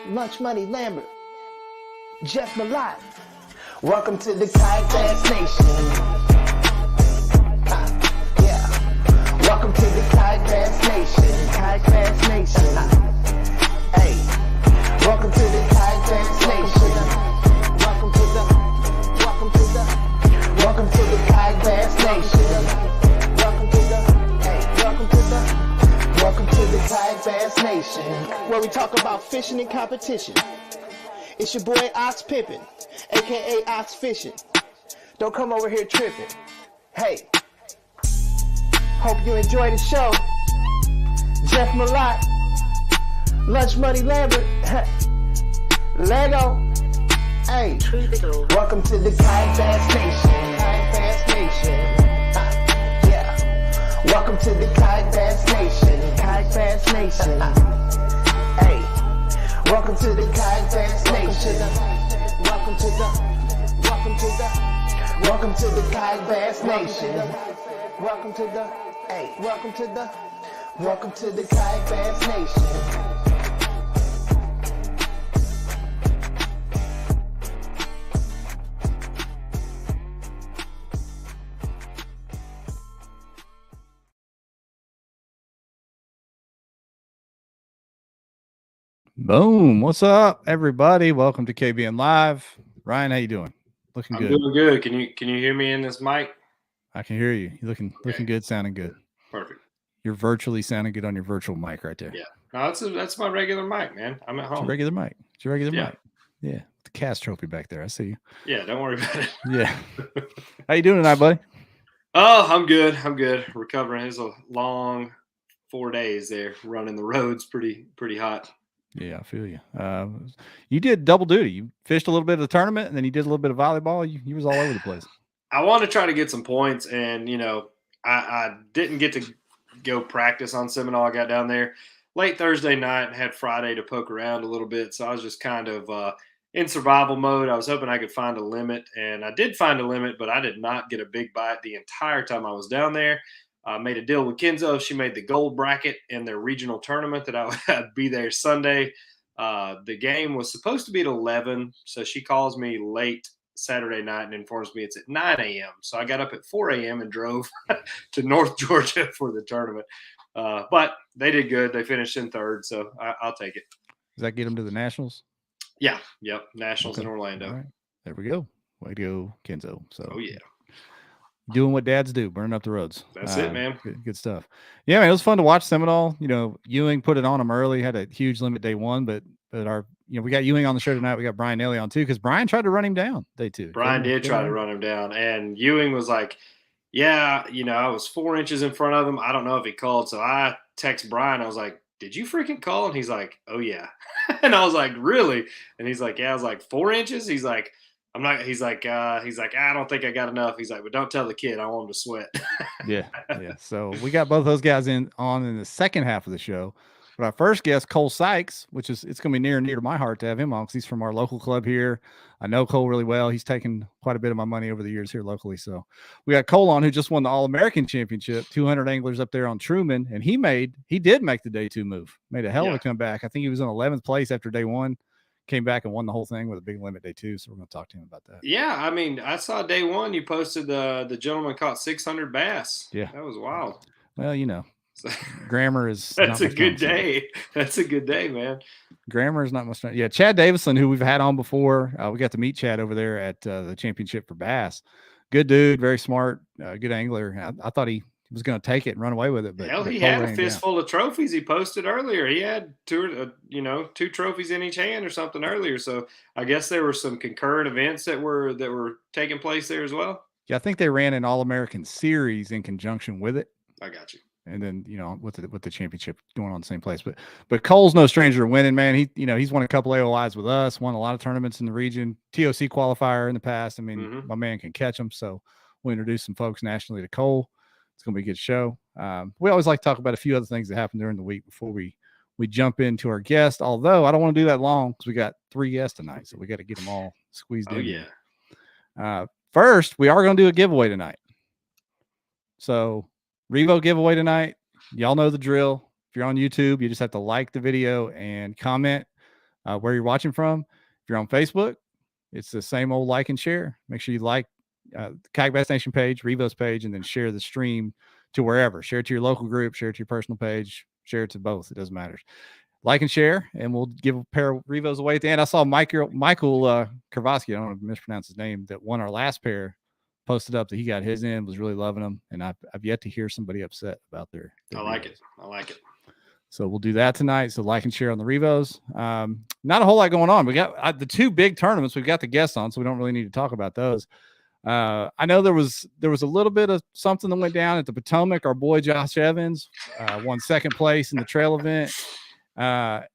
Lunch Money Lambert, Jeff Malott. Welcome to the Kayak Bass Nation. Yeah. Welcome to the Kayak Bass Nation. Kayak Bass Nation. Hey. Welcome to the Kayak Bass Nation. Welcome to the Kayak Bass Nation. Welcome to the Kayak Bass Nation, where we talk about fishing and competition. It's your boy Ox Pippin, aka Ox Fishing. Don't come over here tripping. Hey, hope you enjoy the show. Jeff Malott, Lunch Money Lambert, Lego. Hey, welcome to the Kayak Bass Nation. Kayak Bass Nation. Welcome to the Kayak Bass Nation. Kayak Bass Nation. Hey, welcome to the Kayak Bass Nation. Welcome to the Kayak Bass Nation. Welcome to the Kayak Bass Nation. Boom. What's up, everybody? Welcome to KBN Live. Ryan, how you doing? Looking good. I'm doing good. Can you hear me in this mic? I can hear you. You're looking good, sounding good. Perfect. You're virtually sounding good on your virtual mic right there. Yeah. No, that's my regular mic, man. I'm at home. It's your regular mic. Mic. Yeah. The cast trophy back there. I see you. Yeah, don't worry about it. Yeah. How you doing tonight, buddy? Oh, I'm good. Recovering. It's a long 4 days there running the roads. Pretty hot. Yeah, I feel you. You did double duty. You fished a little bit of the tournament, and then you did a little bit of volleyball. You was all over the place. I want to try to get some points, and I didn't get to go practice on Seminole. I got down there late Thursday night and had Friday to poke around a little bit, so I was just kind of in survival mode. I was hoping I could find a limit, and I did find a limit, but I did not get a big bite the entire time I was down there. I made a deal with Kenzo. She made the gold bracket in their regional tournament that I would be there Sunday. The game was supposed to be at 11, so she calls me late Saturday night and informs me it's at 9 a.m. So I got up at 4 a.m. and drove to North Georgia for the tournament. But they did good. They finished in third, so I'll take it. Does that get them to the Nationals? Yeah. Yep. Nationals in Orlando. All right. There we go. Way to go, Kenzo. So. Oh, yeah. Doing what dads do, burning up the roads. That's it, man. Good stuff. Yeah, man, it was fun to watch Seminole. Ewing put it on them early, had a huge limit day one, but our, we got Ewing on the show tonight. We got Brian Nelly on too, because Brian tried to run him down day two. Brian did try to run him down, and Ewing was like, yeah, I was 4 inches in front of him. I don't know if he called, so I text Brian. I was like, did you freaking call? And he's like, oh, yeah. And I was like, really? And he's like, yeah. I was like, 4 inches? He's like, I'm not. He's like, I don't think I got enough. He's like, but don't tell the kid. I want him to sweat. Yeah. So we got both those guys on in the second half of the show. But our first guest, Cole Sykes, it's going to be near and dear to my heart to have him on because he's from our local club here. I know Cole really well. He's taken quite a bit of my money over the years here locally. So we got Cole on, who just won the All-American Championship, 200 anglers up there on Truman, and he did make the day two move. Made a hell of a comeback. I think he was in 11th place after day one. Came back and won the whole thing with a big limit day two. So we're going to talk to him about that. Yeah. I mean, I saw day one, you posted the gentleman caught 600 bass. Yeah. That was wild. Well, grammar is. That's a good day. That's a good day, man. Grammar is not much. Yeah. Chad Davison, who we've had on before. We got to meet Chad over there at the championship for bass. Good dude. Very smart. Good angler. I thought he was going to take it and run away with it. But he had a fistful of trophies he posted earlier. He had two trophies in each hand or something earlier. So I guess there were some concurrent events that were taking place there as well. Yeah, I think they ran an All-American series in conjunction with it. I got you. And then with the championship going on the same place. But Cole's no stranger to winning, man. He's won a couple AOIs with us, won a lot of tournaments in the region, TOC qualifier in the past. I mean, my man can catch them. So we'll introduce some folks nationally to Cole. It's going to be a good show. We always like to talk about a few other things that happened during the week before we jump into our guest, although I don't want to do that long because we got 3 guests tonight, so we got to get them all squeezed in. Oh, yeah. First, we are going to do a giveaway tonight. So Revo giveaway tonight. Y'all know the drill. If you're on YouTube, you just have to like the video and comment where you're watching from. If you're on Facebook, it's the same old like and share. Make sure you like the Kayak Bass Nation page, Revo's page, and then share the stream to wherever. Share it to your local group, share it to your personal page, share it to both. It doesn't matter. Like and share, and we'll give a pair of Revos away at the end. I saw Michael Kravosky, I don't want to mispronounce his name, that won our last pair, posted up that he got his in, was really loving them, and I've yet to hear somebody upset about their I like it. I like it. So we'll do that tonight. So like and share on the Revos. Not a whole lot going on. We got the two big tournaments. We've got the guests on, so we don't really need to talk about those. I know there was a little bit of something that went down at the Potomac. Our boy Josh Evans won second place in the trail event. I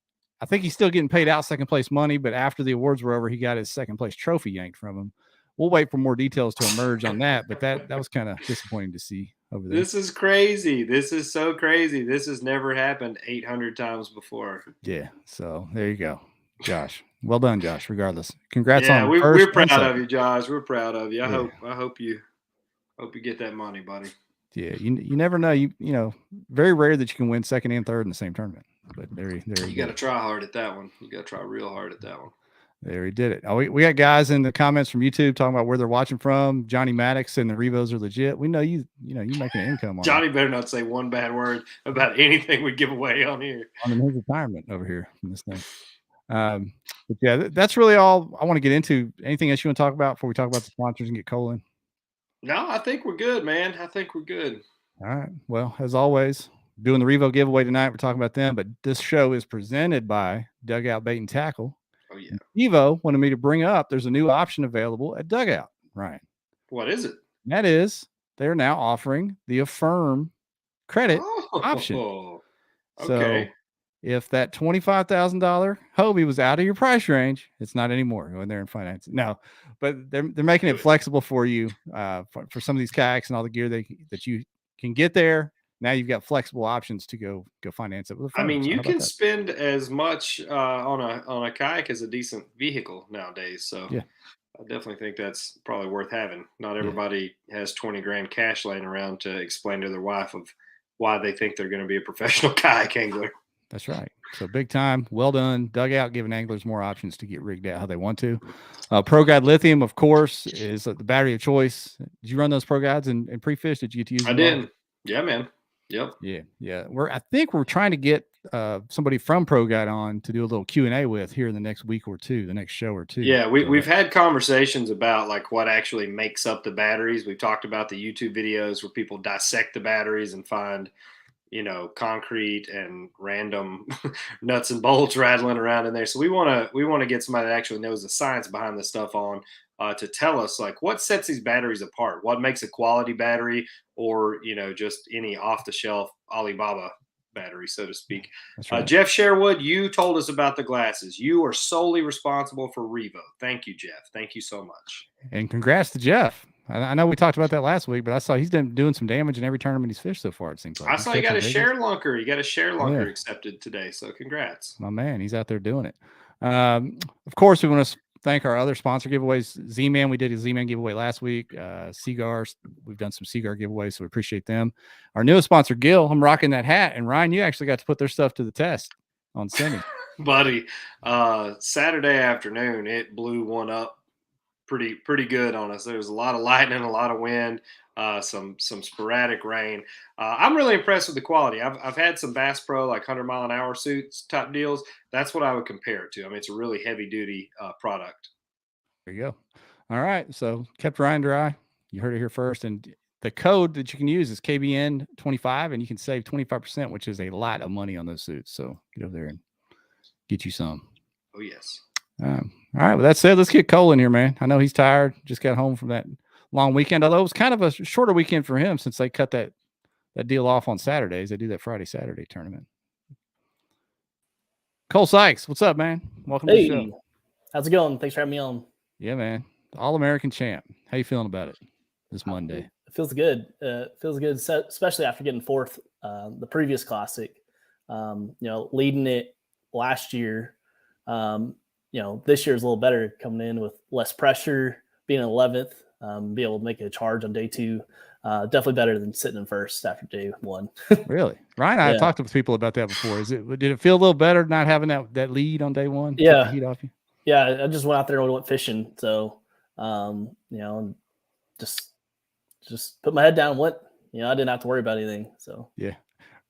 think he's still getting paid out second place money, but after the awards were over, he got his second place trophy yanked from him. We'll wait for more details to emerge on that, but that was kind of disappointing to see over there. This is crazy. This is so crazy. This has never happened 800 times before. Yeah. So there you go, Josh. Well done, Josh. Regardless, congrats on. We're proud of you, Josh. We're proud of you. I hope you get that money, buddy. Yeah, you never know. You know, very rare that you can win second and third in the same tournament. But there you got to try hard at that one. You got to try real hard at that one. There he did it. Oh, we got guys in the comments from YouTube talking about where they're watching from. Johnny Maddox and the Revos are legit. We know you making an income on Johnny better not say one bad word about anything we give away on here. On his retirement over here from this thing. But yeah, that's really all I want to get into. Anything else you want to talk about before we talk about the sponsors and get Cole in? No, I think we're good, man. I think we're good. All right. Well, as always, doing the Revo giveaway tonight. We're talking about them, but this show is presented by Dugout Bait and Tackle. Oh, yeah. Evo wanted me to bring up there's a new option available at Dugout, Ryan. What is it? That is, they're now offering the Affirm credit option. Okay. So if that $25,000 Hobie was out of your price range, it's not anymore. Go in there and finance it. No, but they're making it flexible for you for some of these kayaks and all the gear that you can get there. Now you've got flexible options to go finance it with a phone. I mean, you can spend as much on a kayak as a decent vehicle nowadays. So yeah, I definitely think that's probably worth having. Not everybody has 20 grand cash laying around to explain to their wife of why they think they're going to be a professional kayak angler. That's right. So big time. Well done. Dugout giving anglers more options to get rigged out how they want to. Pro Guide Lithium, of course, is the battery of choice. Did you run those Pro Guides and pre-fish? Did you get to use them? I did. Yeah, man. Yep. Yeah. I think we're trying to get somebody from Pro Guide on to do a little Q&A with here in the next week or two, the next show or two. Yeah, we've had conversations about like what actually makes up the batteries. We've talked about the YouTube videos where people dissect the batteries and find, concrete and random nuts and bolts rattling around in there. So we want to get somebody that actually knows the science behind this stuff on to tell us like what sets these batteries apart, what makes a quality battery, or just any off-the-shelf Alibaba battery, so to speak. That's right. Jeff Sherwood, you told us about the glasses. You are solely responsible for Revo. Thank you, Jeff. Thank you so much. And congrats to Jeff. I know we talked about that last week, but I saw he's doing some damage in every tournament he's fished so far, it seems like. I saw he got a share lunker. He got a share lunker accepted today, so congrats. My man, he's out there doing it. Of course, we want to thank our other sponsor giveaways. Z-Man, we did a Z-Man giveaway last week. Seagars, we've done some Seagar giveaways, so we appreciate them. Our newest sponsor, Gill, I'm rocking that hat. And Ryan, you actually got to put their stuff to the test on Sunday. Buddy, Saturday afternoon, it blew one up pretty good on us. There was a lot of lightning, a lot of wind, some sporadic rain. I'm really impressed with the quality. I've had some Bass Pro like 100-mile-an-hour suits type deals. That's what I would compare it to. I mean, it's a really heavy duty product. There you go. All right, so kept Ryan dry. You heard it here first, and the code that you can use is KBN25, and you can save 25%, which is a lot of money on those suits. So get over there and get you some. Oh yes. All right. Well, that said, let's get Cole in here, man. I know he's tired. Just got home from that long weekend, although it was kind of a shorter weekend for him since they cut that deal off on Saturdays. They do that Friday-Saturday tournament. Cole Sykes, what's up, man? Welcome to the show. How's it going? Thanks for having me on. Yeah, man. All-American champ. How you feeling about it this Monday? It feels good. Feels good, especially after getting fourth the previous Classic. Leading it last year. This year is a little better coming in with less pressure, being 11th, be able to make a charge on day two. definitely better than sitting in first after day one. Really? Ryan, I've Yeah. talked with people about that before. Did it feel a little better not having that lead on day one? Took Yeah. the heat off you? Yeah, I just went out there and went fishing. So, and just put my head down and went. I didn't have to worry about anything. So yeah.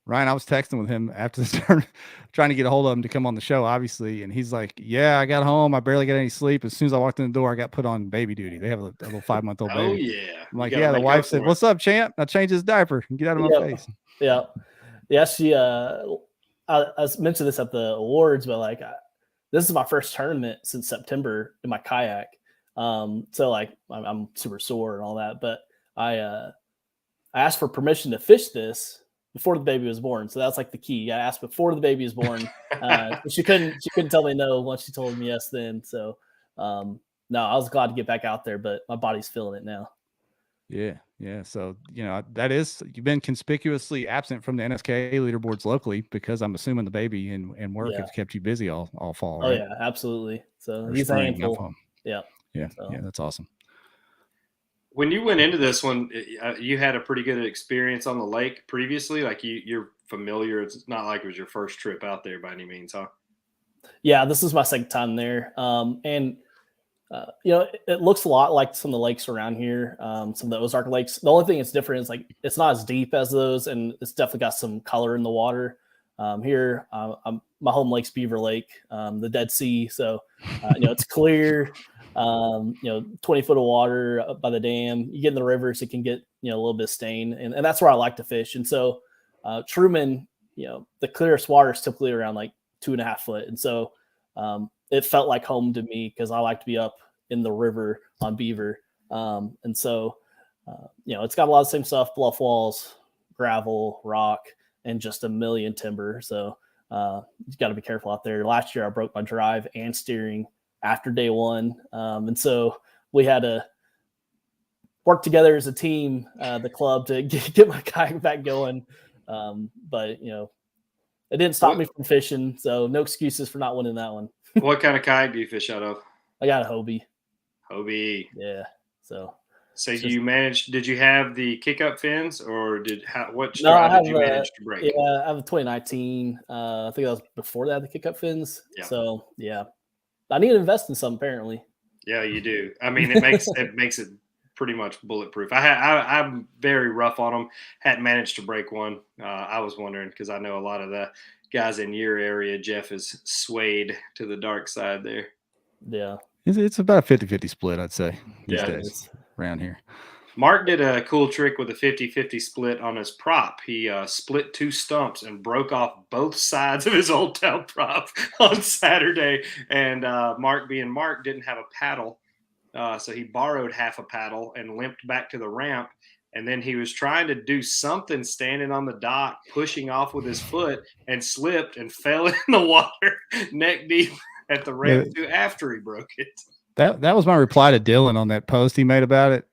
Ryan, I was texting with him after the turn, trying to get a hold of him to come on the show, obviously. And he's like, yeah, I got home. I barely got any sleep. As soon as I walked in the door, I got put on baby duty. They have a little 5-month-old baby. Oh, yeah. I'm like, yeah, the wife said, what's up, champ? I changed his diaper. Get out of my face. Yeah. Yeah. She, I mentioned this at the awards, but like, this is my first tournament since September in my kayak. So like I'm super sore and all that, but I asked for permission to fish this before the baby was born. So that's like the key. I asked before the baby was born. She couldn't tell me no once she told me yes then. So no, I was glad to get back out there, but my body's feeling it now. Yeah. Yeah. So, you've been conspicuously absent from the NSK leaderboards locally because I'm assuming the baby and work have kept you busy all fall. Oh right? yeah, absolutely. So Or he's a spring, handful. Yeah. Yeah. So. Yeah. That's awesome. When you went into this one, you had a pretty good experience on the lake previously. Like you're familiar. It's not like it was your first trip out there by any means, huh? Yeah, this is my second time there. And it looks a lot like some of the lakes around here, some of the Ozark lakes. The only thing that's different is like it's not as deep as those, and it's definitely got some color in the water. Here, my home lake's Beaver Lake, the Dead Sea. So, it's clear. 20 foot of water up by the dam. You get in the rivers, it can get a little bit stained, and that's where I like to fish. And so, Truman, the clearest water is typically around like 2.5 foot, and so it felt like home to me because I like to be up in the river on Beaver. And so, it's got a lot of the same stuff: bluff walls, gravel, rock, and just a million timber. So you got to be careful out there. Last year, I broke my drive and steering after day one. And so we had to work together as a team, the club, to get my kayak back going. But, it didn't stop me from fishing. So no excuses for not winning that one. What kind of kayak do you fish out of? I got a Hobie. Hobie. Yeah. So did you have the kick up fins or what No, straw did you manage to break? Yeah, I have a 2019. I think that was before they had the kick up fins. Yeah. So yeah, I need to invest in some apparently. Yeah, you do. I mean, it makes it pretty much bulletproof. I'm very rough on them. Hadn't managed to break one. I was wondering because I know a lot of the guys in your area. Jeff is swayed to the dark side there. Yeah. It's about a 50-50 split, I'd say, these Yeah, days around here. Mark did a cool trick with a 50-50 split on his prop. He split 2 stumps and broke off both sides of his Old Town prop on Saturday. And Mark, being Mark, didn't have a paddle. So he borrowed half a paddle and limped back to the ramp. And then he was trying to do something standing on the dock, pushing off with his foot, and slipped and fell in the water neck deep at the ramp after he broke it. That was my reply to Dylan on that post he made about it.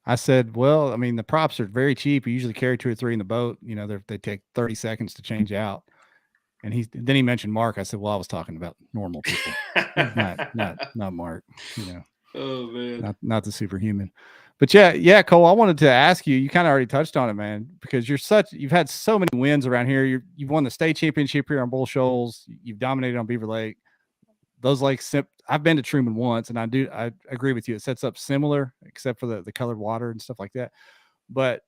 I said, well, I mean, the props are very cheap. You usually carry 2 or 3 in the boat. They take 30 seconds to change out. And then he mentioned Mark. I said, well, I was talking about normal people, not Mark, Oh man, not the superhuman. But yeah, Cole, I wanted to ask you, you kind of already touched on it, man, because you've had so many wins around here. You've won the state championship here on Bull Shoals. You've dominated on Beaver Lake. Those lakes, I've been to Truman once, and I agree with you. It sets up similar, except for the colored water and stuff like that. But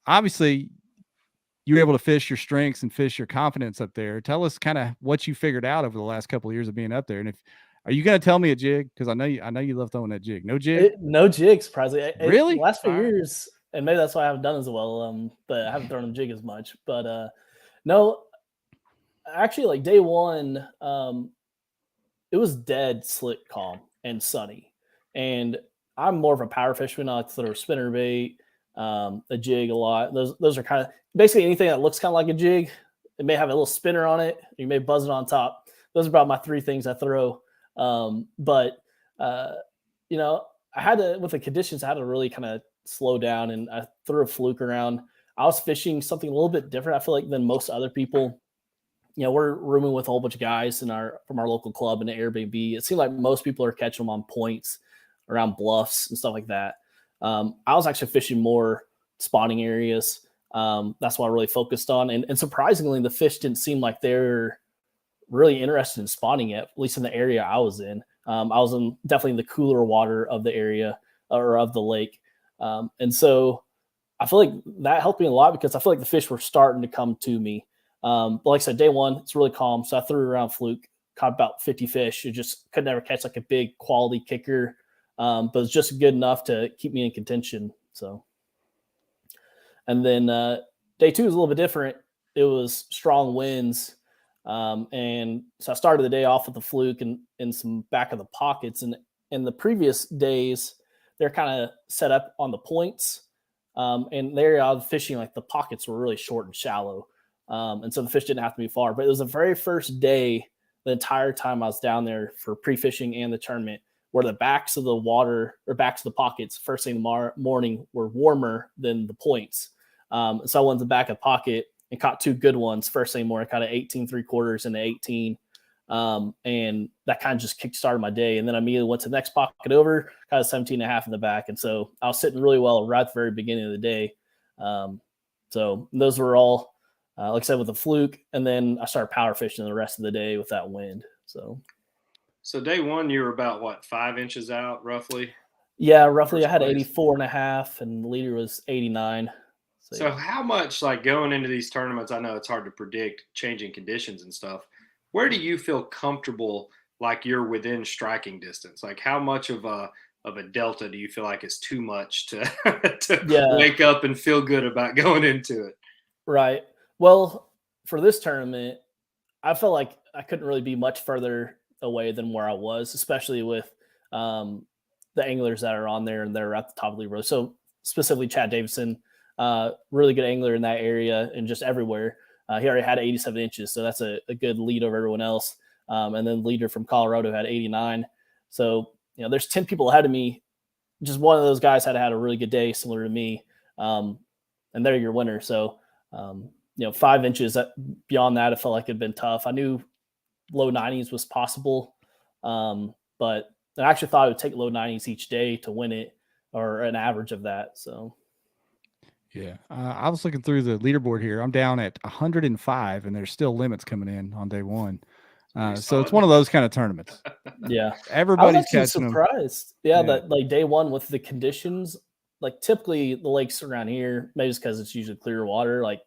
obviously, you were able to fish your strengths and fish your confidence up there. Tell us kind of what you figured out over the last couple of years of being up there. And are you going to tell me a jig? Because I know you love throwing that jig. No jig? No jig, surprisingly. Really? The last few years, and maybe that's why I haven't done as well. But I haven't thrown a jig as much. But no, actually, like day one, it was dead, slick, calm, and sunny. And I'm more of a power fisherman. I like to throw a spinner bait, a jig a lot. Those are kind of basically anything that looks kind of like a jig. It may have a little spinner on it. You may buzz it on top. Those are about my 3 things I throw. But I had to, with the conditions, I had to really kind of slow down, and I threw a fluke around. I was fishing something a little bit different, I feel like, than most other people. We're rooming with a whole bunch of guys from our local club in the Airbnb. It seemed like most people are catching them on points around bluffs and stuff like that. I was actually fishing more spawning areas. That's what I really focused on. And surprisingly, the fish didn't seem like they're really interested in spawning yet, at least in the area I was in. I was definitely in the cooler water of the area or of the lake. And so I feel like that helped me a lot because I feel like the fish were starting to come to me. But like I said, day one, it's really calm. So I threw around fluke, caught about 50 fish. It just could never catch like a big quality kicker. But it's just good enough to keep me in contention. So, and then day two was a little bit different. It was strong winds. And so I started the day off with the fluke and some back of the pockets. And in the previous days, they're kind of set up on the points. And there I was fishing, like the pockets were really short and shallow. And so the fish didn't have to be far. But it was the very first day, the entire time I was down there for pre-fishing and the tournament, where the backs of the water or backs of the pockets first thing in the morning were warmer than the points. So I went to the back of the pocket and caught two good ones first thing morning, kind of 18 3/4 into 18. And that kind of just kickstarted my day. And then I immediately went to the next pocket over, kind of 17.5 in the back. And so I was sitting really well right at the very beginning of the day. So those were all, like I said, with the fluke. And then I started power fishing the rest of the day with that wind. So day one, you were about what, 5 inches out roughly? Yeah, roughly. First I had place. 84.5 and the leader was 89. So how much, like going into these tournaments, I know it's hard to predict changing conditions and stuff. Where do you feel comfortable, like you're within striking distance? Like how much of a delta do you feel like is too much to wake up and feel good about going into it? Right. Well, for this tournament, I felt like I couldn't really be much further away than where I was, especially with the anglers that are on there and they're at the top of the leaderboard. So specifically Chad Davidson, really good angler in that area and just everywhere. He already had 87 inches, so that's a good lead over everyone else. And then the leader from Colorado had 89. So, there's 10 people ahead of me. Just one of those guys had a really good day, similar to me. And they're your winner. So, 5 inches beyond that, it felt like it'd been tough. I knew low 90s was possible, but I actually thought it would take low 90s each day to win it, or an average of that. So. Yeah, I was looking through the leaderboard here. I'm down at 105, and there's still limits coming in on day one. So it's one of those kind of tournaments. Yeah, everybody's I catching was surprised. them. Yeah, that like day one with the conditions, like typically the lakes around here, maybe it's because it's usually clear water. Like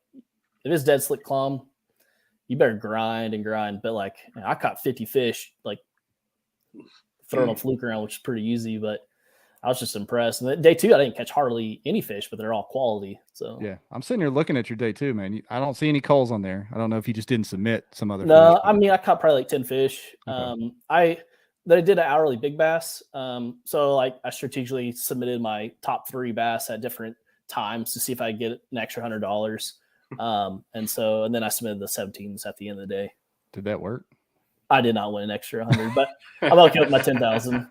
if it's dead slick calm, you better grind and grind. But like I caught 50 fish, like throwing a fluke around, which is pretty easy, but I was just impressed. And then day two, I didn't catch hardly any fish, but they're all quality. So yeah, I'm sitting here looking at your day two, man. I don't see any culls on there. I don't know if you just didn't submit some other. No, fish. I mean I caught probably like 10 fish. Okay. They did an hourly big bass. So like I strategically submitted my top 3 bass at different times to see if I could get an extra $100. And then I submitted the 17s at the end of the day. Did that work? I did not win an extra 100, but I'm okay with my 10,000.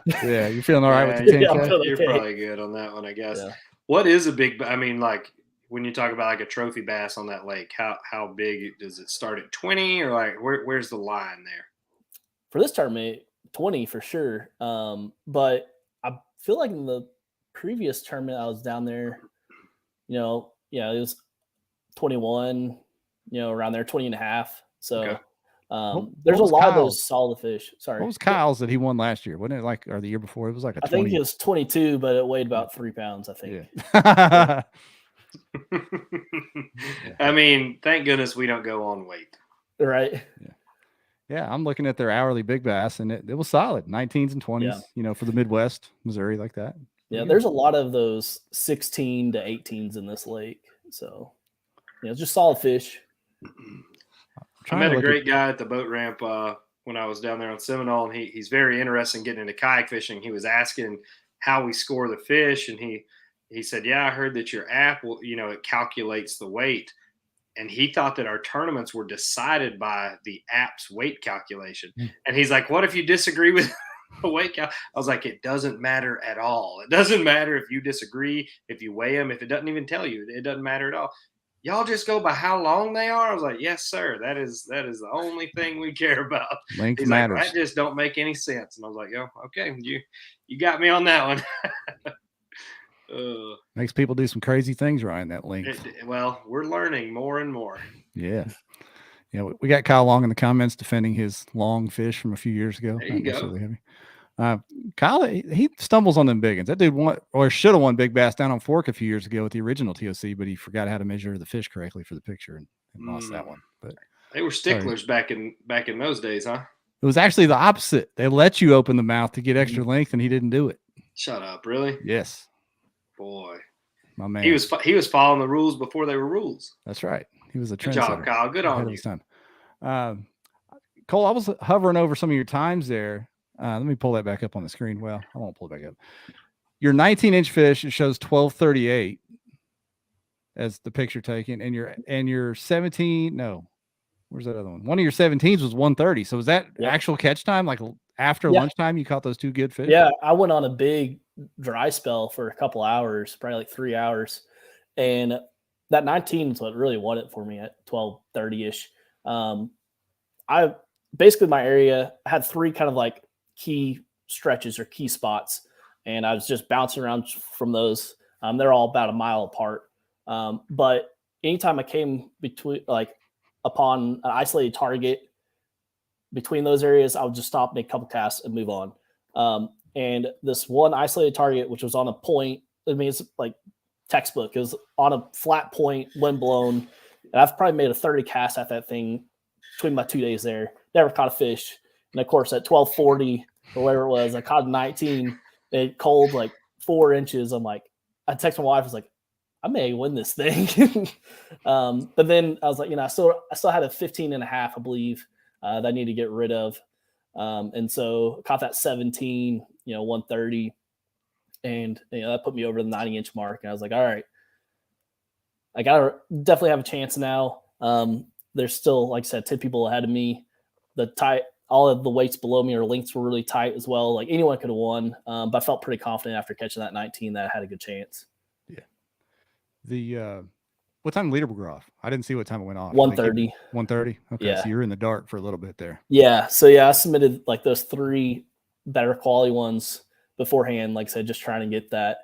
Yeah, you're feeling all right with the 10K? Yeah, you're okay. probably good on that one, I guess. Yeah. What is a big? I mean, like when you talk about like a trophy bass on that lake, how big does it start at 20 or like where's the line there? For this tournament, 20 for sure. But I feel like in the previous tournament I was down there, it was 21, around there, 20 and a half. So. Okay. There's a lot Kyle's? of those solid fish. Sorry. What was Kyle's that he won last year? Wasn't it or the year before? It was like a 20. I think it was 22, but it weighed about 3 pounds, I think. Yeah. I mean, thank goodness we don't go on weight. Right. Yeah, I'm looking at their hourly big bass, and it was solid, 19s and 20s, for the Midwest, Missouri, like that. Yeah, there's a lot of those 16 to 18s in this lake. So, just solid fish. I met a great guy at the boat ramp when I was down there on Seminole, and he's very interested in getting into kayak fishing. He was asking how we score the fish, and he said, "Yeah, I heard that your app will, it calculates the weight." And he thought that our tournaments were decided by the app's weight calculation. And he's like, "What if you disagree with the weight count?" I was like, "It doesn't matter at all. It doesn't matter if you disagree, if you weigh them, if it doesn't even tell you. It doesn't matter at all. Y'all just go by how long they are." I was like, "Yes, sir. That is the only thing we care about." Length He's matters. like, "That just don't make any sense." And I was like, "Yo, okay, you got me on that one." Makes people do some crazy things, Ryan, that length. Well, we're learning more and more. Yeah. Yeah, we got Kyle Long in the comments defending his long fish from a few years ago. There you go. Heavy. Kyle, he stumbles on them big ones. That dude should have won big bass down on Fork a few years ago with the original TOC, but he forgot how to measure the fish correctly for the picture and lost that one. But they were sticklers back in those days, huh? It was actually the opposite. They let you open the mouth to get extra length, and he didn't do it. Shut up, really? Yes. Boy, my man. He was following the rules before they were rules. That's right. He was a Good trendsetter. job, Kyle. Good on you. Cole, I was hovering over some of your times there. Let me pull that back up on the screen. Well, I won't pull it back up. Your 19-inch fish, it shows 12:38 as the picture taken, and your 17. No, where's that other one? One of your 17s was 1:30. So was that actual catch time? Like after lunchtime, you caught those two good fish? Yeah, I went on a big dry spell for a couple hours, probably like 3 hours, and that 19 is what really won it for me at 12:30ish. I basically my area had three kind of like key stretches or key spots, and I was just bouncing around from those. They're all about a mile apart, but anytime I came upon an isolated target between those areas, I would just stop, make a couple casts, and move on. And this one isolated target, which was on a point, I mean, it's like textbook. It was on a flat point, wind blown, and I've probably made a 30 cast at that thing between my 2 days there. Never caught a fish. And of course, at 12:40 or whatever it was, I caught a 19. It cold like 4 inches. I'm like, I text my wife. I was like, I may win this thing. But then I was like, I still had a 15 and a half, I believe, that I need to get rid of. And so caught that 17, 130. And that put me over the 90-inch mark. And I was like, all right, I gotta definitely have a chance now. There's still, like I said, 10 people ahead of me. All of the weights below me or lengths were really tight as well. Like anyone could have won. But I felt pretty confident after catching that 19 that I had a good chance. Yeah. What time did leaderboard go off? I didn't see what time it went off. 1:30. 1:30. Okay. Yeah. So you were in the dark for a little bit there. Yeah. So I submitted like those 3 better quality ones beforehand. Like I said, just trying to get that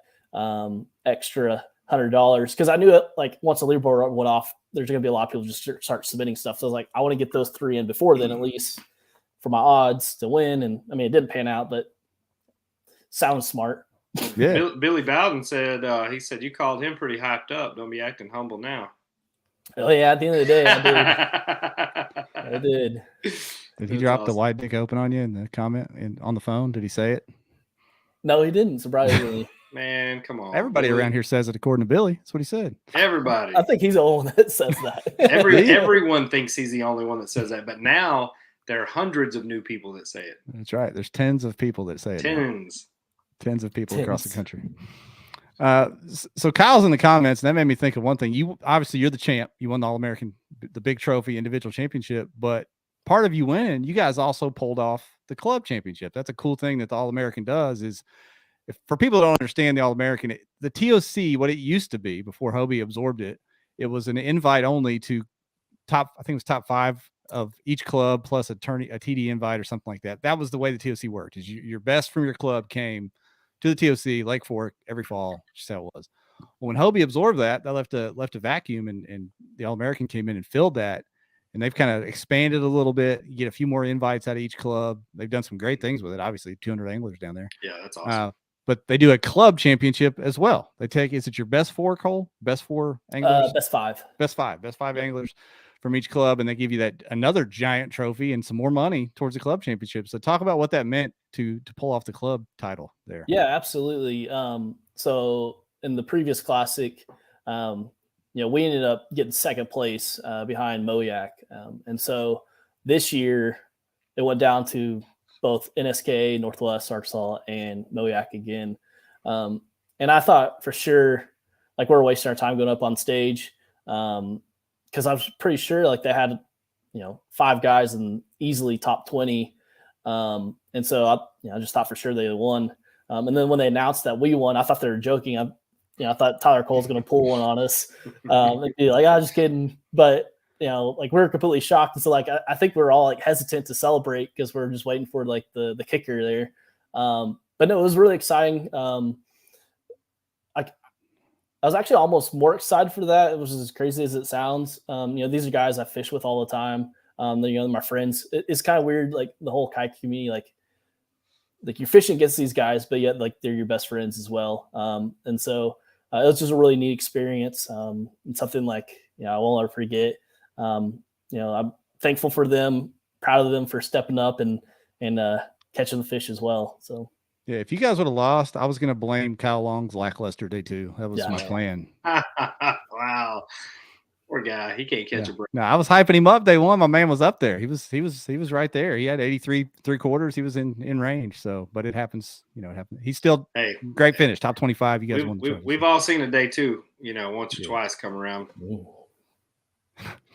extra $100 because I knew it. Like once the leaderboard went off, there's going to be a lot of people just start submitting stuff. So I was like, I want to get those 3 in before then, at least for my odds to win. And I mean, it didn't pan out, but sounds smart. Yeah. Billy Bowden said, he said, you called him pretty hyped up. Don't be acting humble now. Oh yeah. At the end of the day, I did. Did he drop the wide dick open on you in the comment on the phone? Did he say it? No, he didn't. Surprisingly. Man, come on. Everybody around here says it according to Billy. That's what he said. Everybody. I think he's the only one that says that. Everyone thinks he's the only one that says that. But now there are hundreds of new people that say it. That's right. There's tens of people that say it. Tens of people across the country. So Kyle's in the comments, and that made me think of one thing. You're the champ. You won the All-American, the big trophy individual championship, but part of you winning, you guys also pulled off the club championship. That's a cool thing that the All-American does is for people that don't understand the All-American, the TOC, what it used to be before Hobie absorbed it, it was an invite only to top 5 of each club plus a TD invite or something like that. That was the way the TOC worked is your best from your club came to the TOC, Lake Fork, every fall. Just how it was. Well, when Hobie absorbed that left a vacuum, and the All-American came in and filled that. And they've kind of expanded a little bit. You get a few more invites out of each club. They've done some great things with it. Obviously, 200 anglers down there. Yeah, that's awesome. But they do a club championship as well. Is it your best 4, Cole? Best 4 anglers? Best 5. Best 5 anglers from each club, and they give you another giant trophy and some more money towards the club championship. So talk about what that meant to pull off the club title there. Yeah, absolutely. So in the previous classic, we ended up getting second place behind Moyak. And so this year it went down to both NSK, Northwest Arkansas, and Moyak again. And I thought for sure, like we're wasting our time going up on stage. Because I was pretty sure like they had, 5 guys in easily top 20. And so I just thought for sure they won. And then when they announced that we won, I thought they were joking. I thought Tyler Cole's going to pull one on us. They'd be like, just kidding. But, like we were completely shocked. And so like, I think we were all like hesitant to celebrate because we're just waiting for like the kicker there. But no, it was really exciting. was actually almost more excited for that, which is as crazy as it sounds. These are guys I fish with all the time. They're my friends. It's kind of weird, like the whole kayak community, like you're fishing against these guys, but yet like they're your best friends as well. And so it was just a really neat experience, and something like I won't ever forget. I'm thankful for them, proud of them for stepping up and catching the fish as well. So. Yeah, if you guys would have lost, I was going to blame Kyle Long's lackluster day 2. That was my plan. Wow, poor guy. He can't catch a break. No, I was hyping him up day 1. My man was up there. He was right there. He had 83 3/4. He was in range. So, but it happens. It happened. He's still great finish, top 25. You guys won. We've all seen a day 2. Once or twice come around.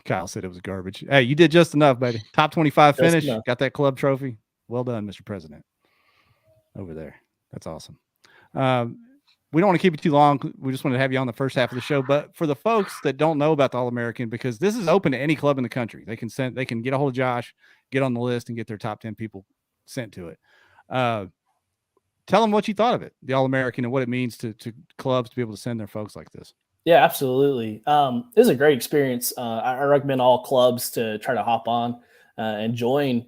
Kyle said it was garbage. Hey, you did just enough, baby. Top 25 finish. Got that club trophy. Well done, Mr. President. Over there. That's awesome. We don't want to keep it too long. We just wanted to have you on the first half of the show. But for the folks that don't know about the All-American, because this is open to any club in the country, they can get a hold of Josh, get on the list, and get their top 10 people sent to it. Tell them what you thought of it, the All-American, and what it means to clubs to be able to send their folks like this. Yeah, absolutely. It was a great experience. I recommend all clubs to try to hop on and join.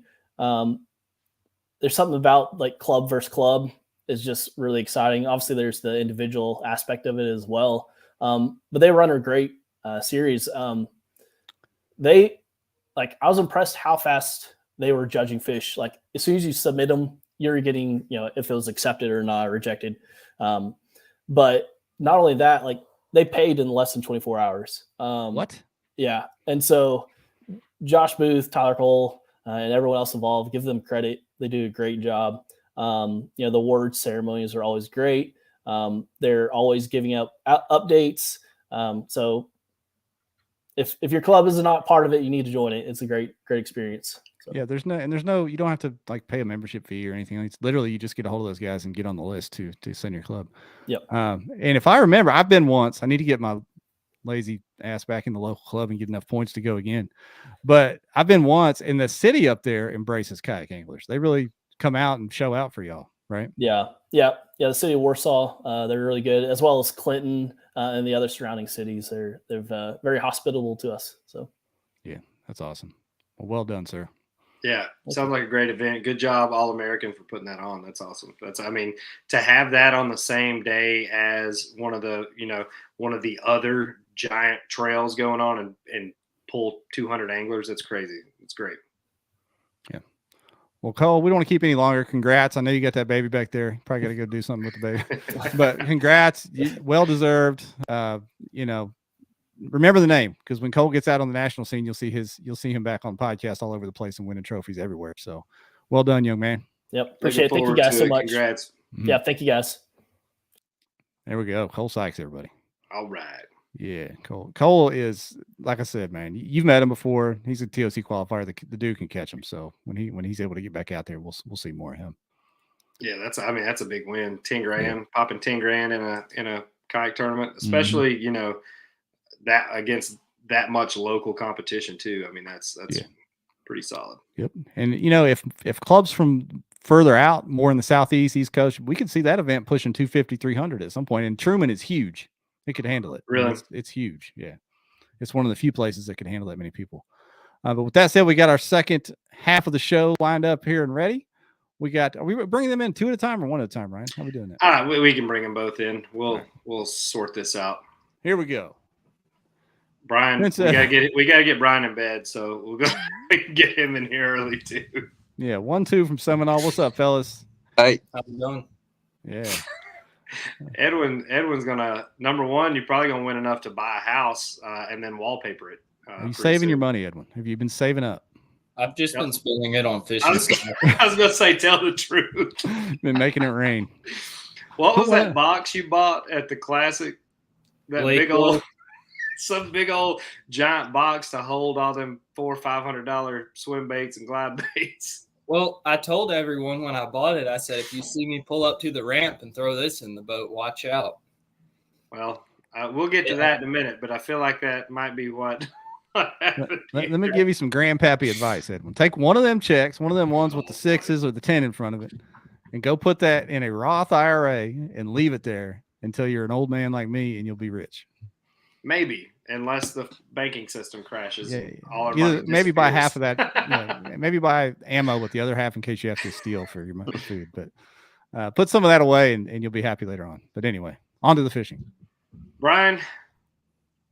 There's something about like club versus club is just really exciting. Obviously, there's the individual aspect of it as well. But they run a great series. I was impressed how fast they were judging fish. Like as soon as you submit them, you're getting, if it was accepted or not, rejected. But not only that, like they paid in less than 24 hours. What? Yeah. And so Josh Booth, Tyler Cole, and everyone else involved, give them credit. They do a great job. The award ceremonies are always great. They're always giving up updates. So if your club is not part of it, you need to join it. It's a great experience. So. Yeah, there's no, you don't have to like pay a membership fee or anything. It's literally, you just get a hold of those guys and get on the list to send your club. Yep. And if I remember, I've been once. I need to get my lazy ass back in the local club and get enough points to go again. But I've been once, and the city up there embraces kayak anglers. They really come out and show out for y'all, right? Yeah. The city of Warsaw, they're really good, as well as Clinton and the other surrounding cities. They're very hospitable to us. So yeah, that's awesome. Well done, sir. Yeah, sounds like a great event. Good job, All-American, for putting that on. That's awesome. To have that on the same day as one of the other giant trails going on and pull 200 anglers, that's crazy. It's great. Yeah. Well, Cole, we don't want to keep any longer. Congrats. I know you got that baby back there. Probably got to go do something with the baby. But congrats. Well deserved. Remember the name, because when Cole gets out on the national scene, you'll see him back on podcasts all over the place and winning trophies everywhere. So well done, young man. Yep. Appreciate it. Thank you guys so much. Congrats. Mm-hmm. Yeah. Thank you guys. There we go. Cole Sykes, everybody. All right. Yeah. Cole is, like I said, man, you've met him before. He's a TOC qualifier. The dude can catch him. So when he's able to get back out there, we'll see more of him. Yeah. That's a big win. 10 grand, popping 10 grand in a kayak tournament, especially, that against that much local competition too. I mean, that's pretty solid. Yep. And if clubs from further out, more in the Southeast, East Coast, we could see that event pushing 250, 300 at some point. And Truman is huge. It could handle it. Really? It's huge. Yeah. It's one of the few places that could handle that many people. But with that said, we got our second half of the show lined up here and ready. Are we bringing them in 2 at a time or 1 at a time, Ryan? How are we doing that? We can bring them both in. We'll sort this out. Here we go. Brian, we gotta get Brian in bed, so we'll go get him in here early too. Yeah, 1-2 from Seminole. What's up, fellas? Hey, how you doing? Yeah. Edwin's gonna, number one, you're probably gonna win enough to buy a house and then wallpaper it. Are you saving your money, Edwin? Have you been saving up? I've just been spending it on fishing. I was gonna say, tell the truth. Been making it rain. What was that box you bought at the Classic? That some big old giant box to hold all them $400 or $500 swim baits and glide baits. Well, I told everyone when I bought it, I said, if you see me pull up to the ramp and throw this in the boat, watch out. Well, we'll get to that in a minute, but I feel like that might be what happened. Let me give you some grandpappy advice, Edwin. Take one of them checks, one of them ones with the 6s or the 10 in front of it, and go put that in a Roth IRA and leave it there. until you're an old man like me, and you'll be rich. Maybe, unless the banking system crashes. Yeah, And all our either, money maybe buy disappears. half of that. Maybe buy ammo with the other half in case you have to steal for your food. But put some of that away, and you'll be happy later on. But anyway, on to the fishing. Brian,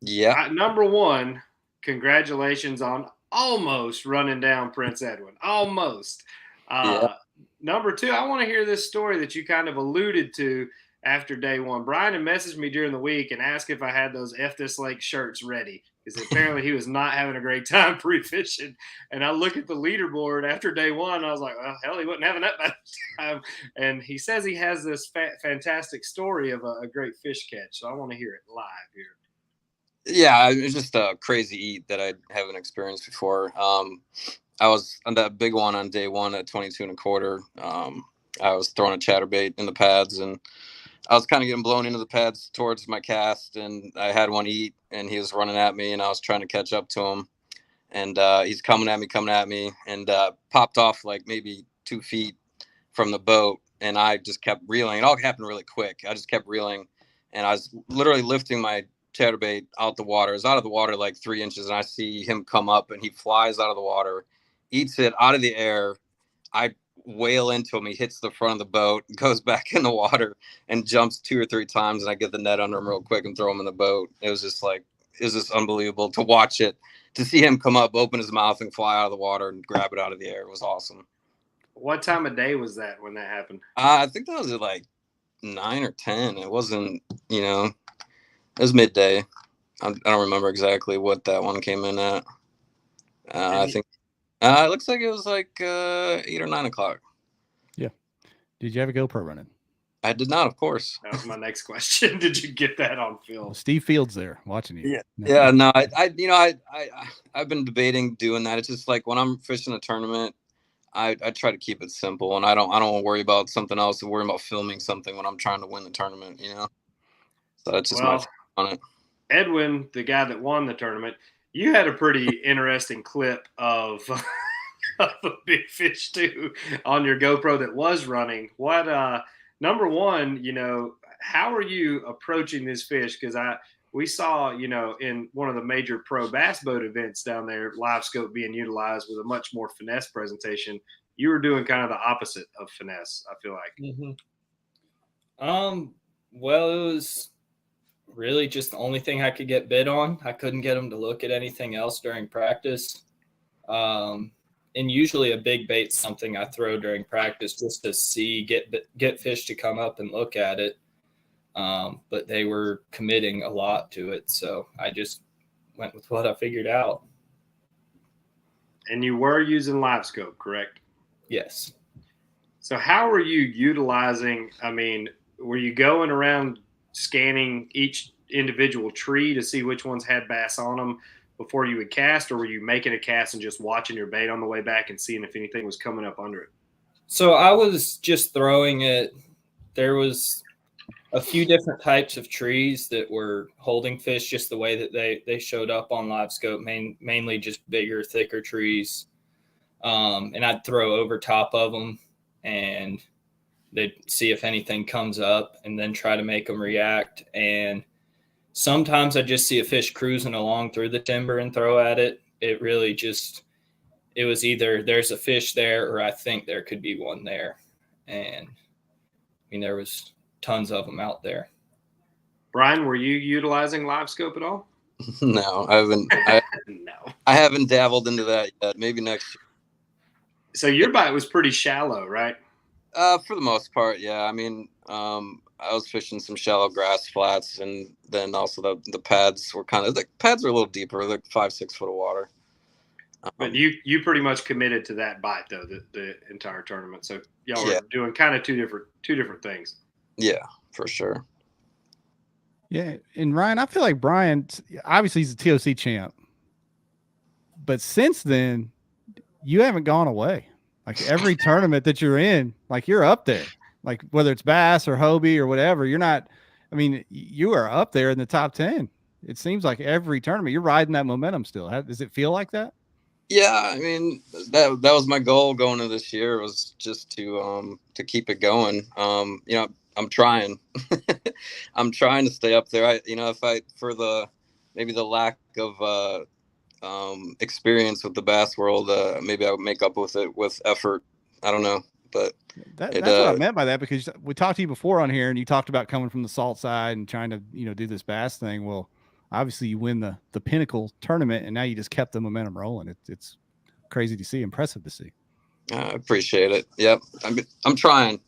Yeah. number one, congratulations on almost running down Prince Edwin. Almost. Yeah. Number two, I want to hear this story that you kind of alluded to after day one. Brian had messaged me during the week and asked if I had those F This Lake shirts ready because apparently he was not having a great time pre-fishing. And I look at the leaderboard after day one, and I was like, well, hell, he wasn't having that bad time. And he says he has this fantastic story of a great fish catch. So I want to hear it live here. Yeah, it's just a crazy eat that I haven't experienced before. I was on that big one on day one at 22 1/4. I was throwing a chatterbait in the pads, and I was kind of getting blown into the pads towards my cast, and I had one eat, and he was running at me, and I was trying to catch up to him, and he's coming at me, and popped off like maybe 2 feet from the boat, and I just kept reeling. It all happened really quick. I just kept reeling, and I was literally lifting my chatterbait out the water. It was out of the water like 3 inches, and I see him come up, and he flies out of the water, eats it out of the air. I wail into him. He hits the front of the boat, goes back in the water, and jumps 2 or 3 times, and I get the net under him real quick and throw him in the boat. It was just unbelievable to watch it, to see him come up, open his mouth, and fly out of the water and grab it out of the air. It was awesome. What time of day was that when that happened? I think that was at like 9 or 10. It wasn't, it was midday. I don't remember exactly what that one came in at. I think it looks like it was like 8 or 9 o'clock. Yeah. Did you have a GoPro running? I did not, of course. That was my next question. Did you get that on film? Well, Steve Fields there watching you. Yeah. No, I've been debating doing that. It's just like when I'm fishing a tournament, I try to keep it simple, and I don't want to worry about something else and worry about filming something when I'm trying to win the tournament, So that's just my on it. Edwin, the guy that won the tournament, you had a pretty interesting clip of a big fish too on your GoPro that was running. What number one, how are you approaching this fish? Because we saw, in one of the major pro bass boat events down there, live scope being utilized with a much more finesse presentation. You were doing kind of the opposite of finesse, I feel like. Mm-hmm. Well, it was really just the only thing I could get bid on. I couldn't get them to look at anything else during practice. And usually a big bait's something I throw during practice just to get fish to come up and look at it. But they were committing a lot to it, so I just went with what I figured out. And you were using live scope, correct? Yes. So how were you utilizing, were you going around scanning each individual tree to see which ones had bass on them before you would cast, or were you making a cast and just watching your bait on the way back and seeing if anything was coming up under it? So I was just throwing it. There was a few different types of trees that were holding fish just the way that they showed up on live scope, mainly just bigger, thicker trees. And I'd throw over top of them and they'd see if anything comes up and then try to make them react. And sometimes I just see a fish cruising along through the timber and throw at it. It really it was either there's a fish there or I think there could be one there. And there was tons of them out there. Brian, were you utilizing live scope at all? No, I haven't. No. I haven't dabbled into that yet. Maybe next year. So your bite was pretty shallow, right? For the most part, yeah. I was fishing some shallow grass flats, and then also the pads were the pads were a little deeper, like 5-6 foot of water. But you pretty much committed to that bite though, the entire tournament. So y'all were doing kind of two different things. Yeah, for sure. Yeah, and Ryan, I feel like Brian, obviously he's a TOC champ, but since then, you haven't gone away. Like every tournament that you're in, like you're up there. Like whether it's bass or Hobie or whatever, you're not. You are up there in the top 10. It seems like every tournament you're riding that momentum still. Does it feel like that? Yeah, that was my goal going into this year, was just to keep it going. I'm trying. I'm trying to stay up there. Maybe the lack of experience with the bass world, maybe I would make up with it with effort. I don't know, but that's what I meant by that, because we talked to you before on here and you talked about coming from the salt side and trying to, do this bass thing. Well, obviously you win the Pinnacle tournament and now you just kept the momentum rolling. It's crazy to see, impressive to see. I appreciate it. Yep. I'm trying.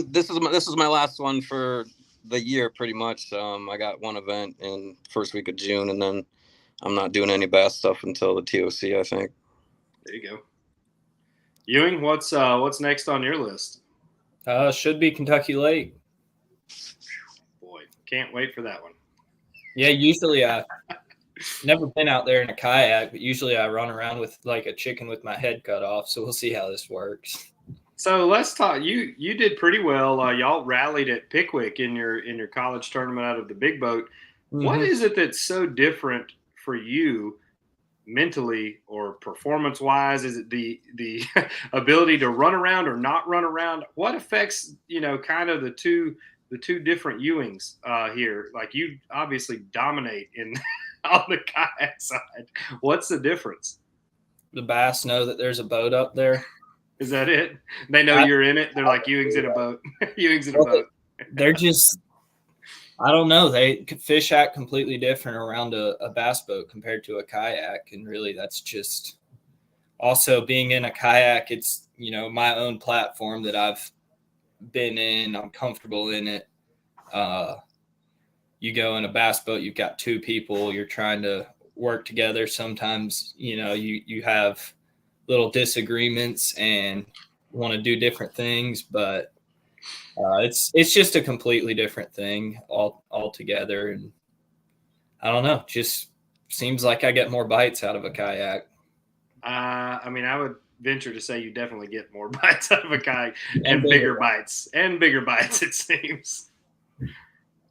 This is my last one for the year pretty much. I got one event in first week of June, and then I'm not doing any bass stuff until the TOC, I think. There you go. Ewing, what's next on your list? Should be Kentucky Lake. Boy, can't wait for that one. Yeah, usually I never been out there in a kayak, but usually I run around with like a chicken with my head cut off. So we'll see how this works. So let's talk. You did pretty well. Y'all rallied at Pickwick in your college tournament out of the big boat. Mm-hmm. What is it that's so different for you mentally or performance wise? Is it the ability to run around or not run around? What affects kind of the two different Ewings here? Like, you obviously dominate in on the kayak side. What's the difference? The bass know that there's a boat up there. Is that it? They know you're in it. They're like, Ewing's in a boat. Ewing's in a boat. They're just, I don't know. They fish act completely different around a bass boat compared to a kayak. And really that's just also being in a kayak. It's, my own platform that I've been in. I'm comfortable in it. You go in a bass boat, you've got two people, you're trying to work together. Sometimes, you have little disagreements and want to do different things, but it's just a completely different thing altogether. And I don't know, just seems like I get more bites out of a kayak. I would venture to say you definitely get more bites out of a kayak and bigger bites, it seems.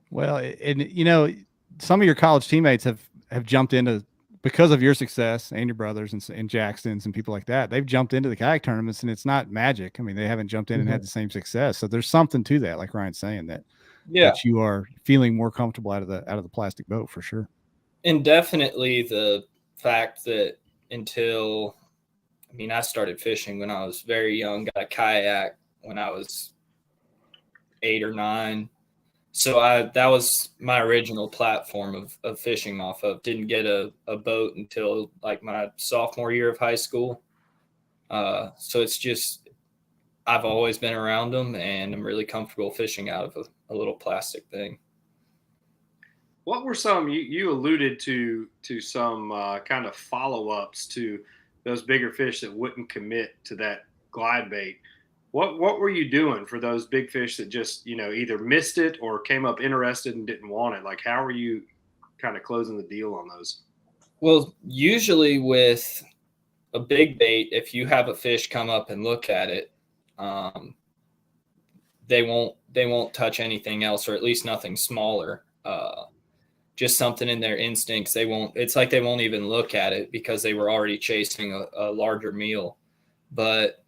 Well, and some of your college teammates have jumped into, because of your success and your brothers and Jackson's and people like that, they've jumped into the kayak tournaments, and it's not magic. I mean, they haven't jumped in and had the same success. So there's something to that, like Ryan's saying, that you are feeling more comfortable out of the plastic boat for sure. And definitely the fact that I started fishing when I was very young, got a kayak when I was 8 or 9. So that was my original platform of fishing off of. Didn't get a boat until like my sophomore year of high school. So it's just, I've always been around them, and I'm really comfortable fishing out of a little plastic thing. What were some, you alluded to some kind of follow-ups to those bigger fish that wouldn't commit to that glide bait? What were you doing for those big fish that just, either missed it or came up interested and didn't want it? Like, how are you kind of closing the deal on those? Well, usually with a big bait, if you have a fish come up and look at it, they won't touch anything else, or at least nothing smaller. Just something in their instincts. It's like they won't even look at it because they were already chasing a larger meal. But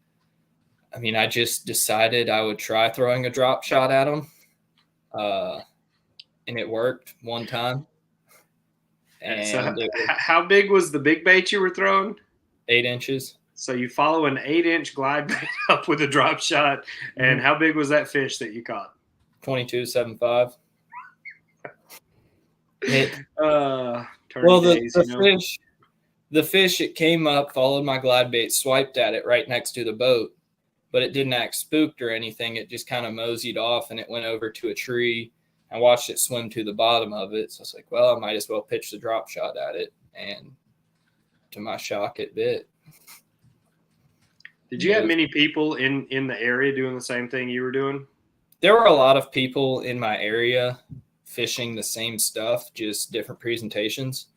I just decided I would try throwing a drop shot at them. And it worked one time. And so how big was the big bait you were throwing? 8 inches. So you follow an 8-inch glide bait up with a drop shot. And how big was that fish that you caught? 22.75. The fish, it came up, followed my glide bait, swiped at it right next to the boat, but it didn't act spooked or anything. It just kind of moseyed off, and it went over to a tree. I watched it swim to the bottom of it. So I was like, well, I might as well pitch the drop shot at it. And to my shock, it bit. Did you have many people in the area doing the same thing you were doing? There were a lot of people in my area fishing the same stuff, just different presentations.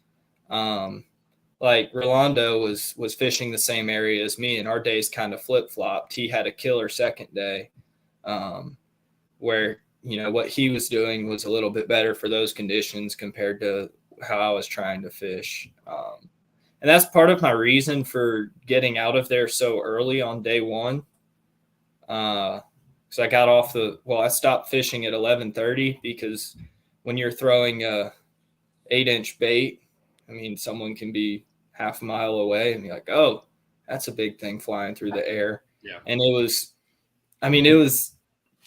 Like Rolando was fishing the same area as me, and our days kind of flip-flopped. He had a killer second day where, what he was doing was a little bit better for those conditions compared to how I was trying to fish. And that's part of my reason for getting out of there so early on day one. because I stopped fishing at 11:30 because when you're throwing a 8-inch bait, I mean, someone can be half a mile away and be like, oh, that's a big thing flying through the air. Yeah. And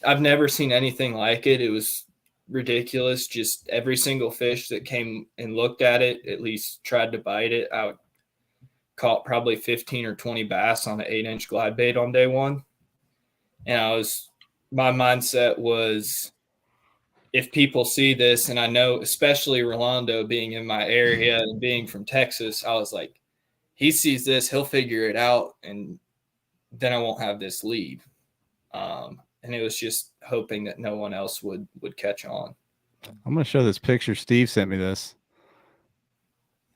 I've never seen anything like it. It was ridiculous. Just every single fish that came and looked at it, at least tried to bite it. I caught probably 15 or 20 bass on an 8-inch glide bait on day one. And my mindset was, if people see this, and I know, especially Rolando being in my area and being from Texas, I was like, he sees this, he'll figure it out, and then I won't have this lead. And it was just hoping that no one else would catch on. I'm going to show this picture. Steve sent me this.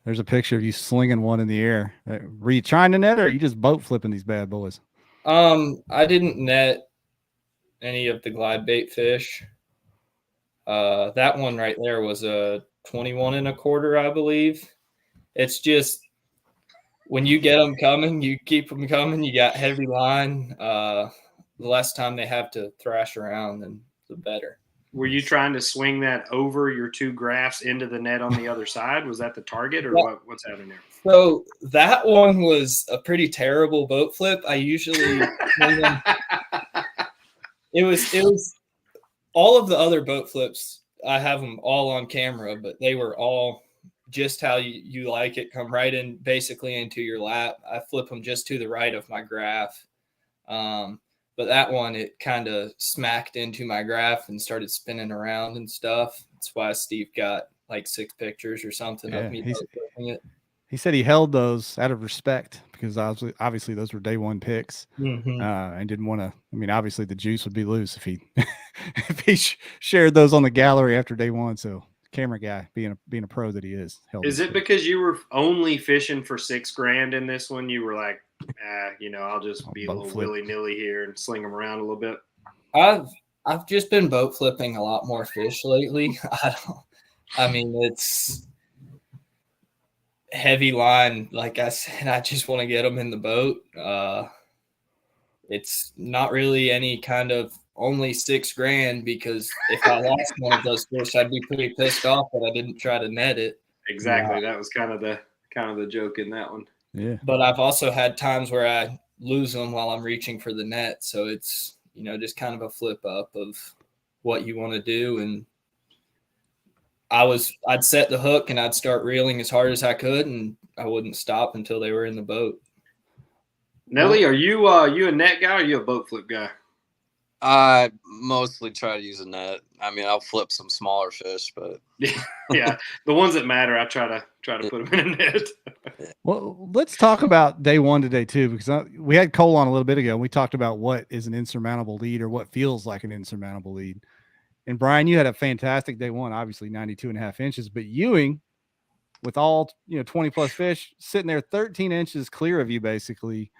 There's a picture of you slinging one in the air. Were you trying to net, or are you just boat flipping these bad boys? I didn't net any of the glide bait fish. That one right there was a 21 1/4, I believe. It's just, when you get them coming, you keep them coming. You got heavy line. The less time they have to thrash around, then the better. Were you trying to swing that over your 2 graphs into the net on the other side? Was that the target, or what's happening there? So that one was a pretty terrible boat flip. I usually it was all of the other boat flips. I have them all on camera, but they were all just how you like it, come right in basically into your lap. I flip them just to the right of my graph. But that one, it kind of smacked into my graph and started spinning around and stuff. That's why Steve got like 6 pictures or something of me flipping it. He said he held those out of respect because obviously those were day one picks, and didn't want to. I mean, obviously the juice would be loose if he shared those on the gallery after day one. So camera guy, being a pro that he is. Is it because you were only fishing for $6,000 in this one? You were like, I'll just be a little willy-nilly here and sling them around a little bit. I've just been boat flipping a lot more fish lately. It's heavy line. Like I said, I just want to get them in the boat. It's not really any kind of only $6,000, because if I lost one of those fish, I'd be pretty pissed off that I didn't try to net it. Exactly. That was kind of the joke in that one. Yeah. But I've also had times where I lose them while I'm reaching for the net. So it's, just kind of a flip up of what you want to do. And I'd set the hook and I'd start reeling as hard as I could, and I wouldn't stop until they were in the boat. Nelly, are you a net guy or are you a boat flip guy? I mostly try to use a net. I mean, I'll flip some smaller fish, but yeah, the ones that matter, I try to put them in a net. Well, let's talk about day one to day two, because we had Cole on a little bit ago, and we talked about what is an insurmountable lead, or what feels like an insurmountable lead. And Brian, you had a fantastic day one, obviously 92.5 inches, but Ewing, with all 20 plus fish sitting there 13 inches clear of you, basically.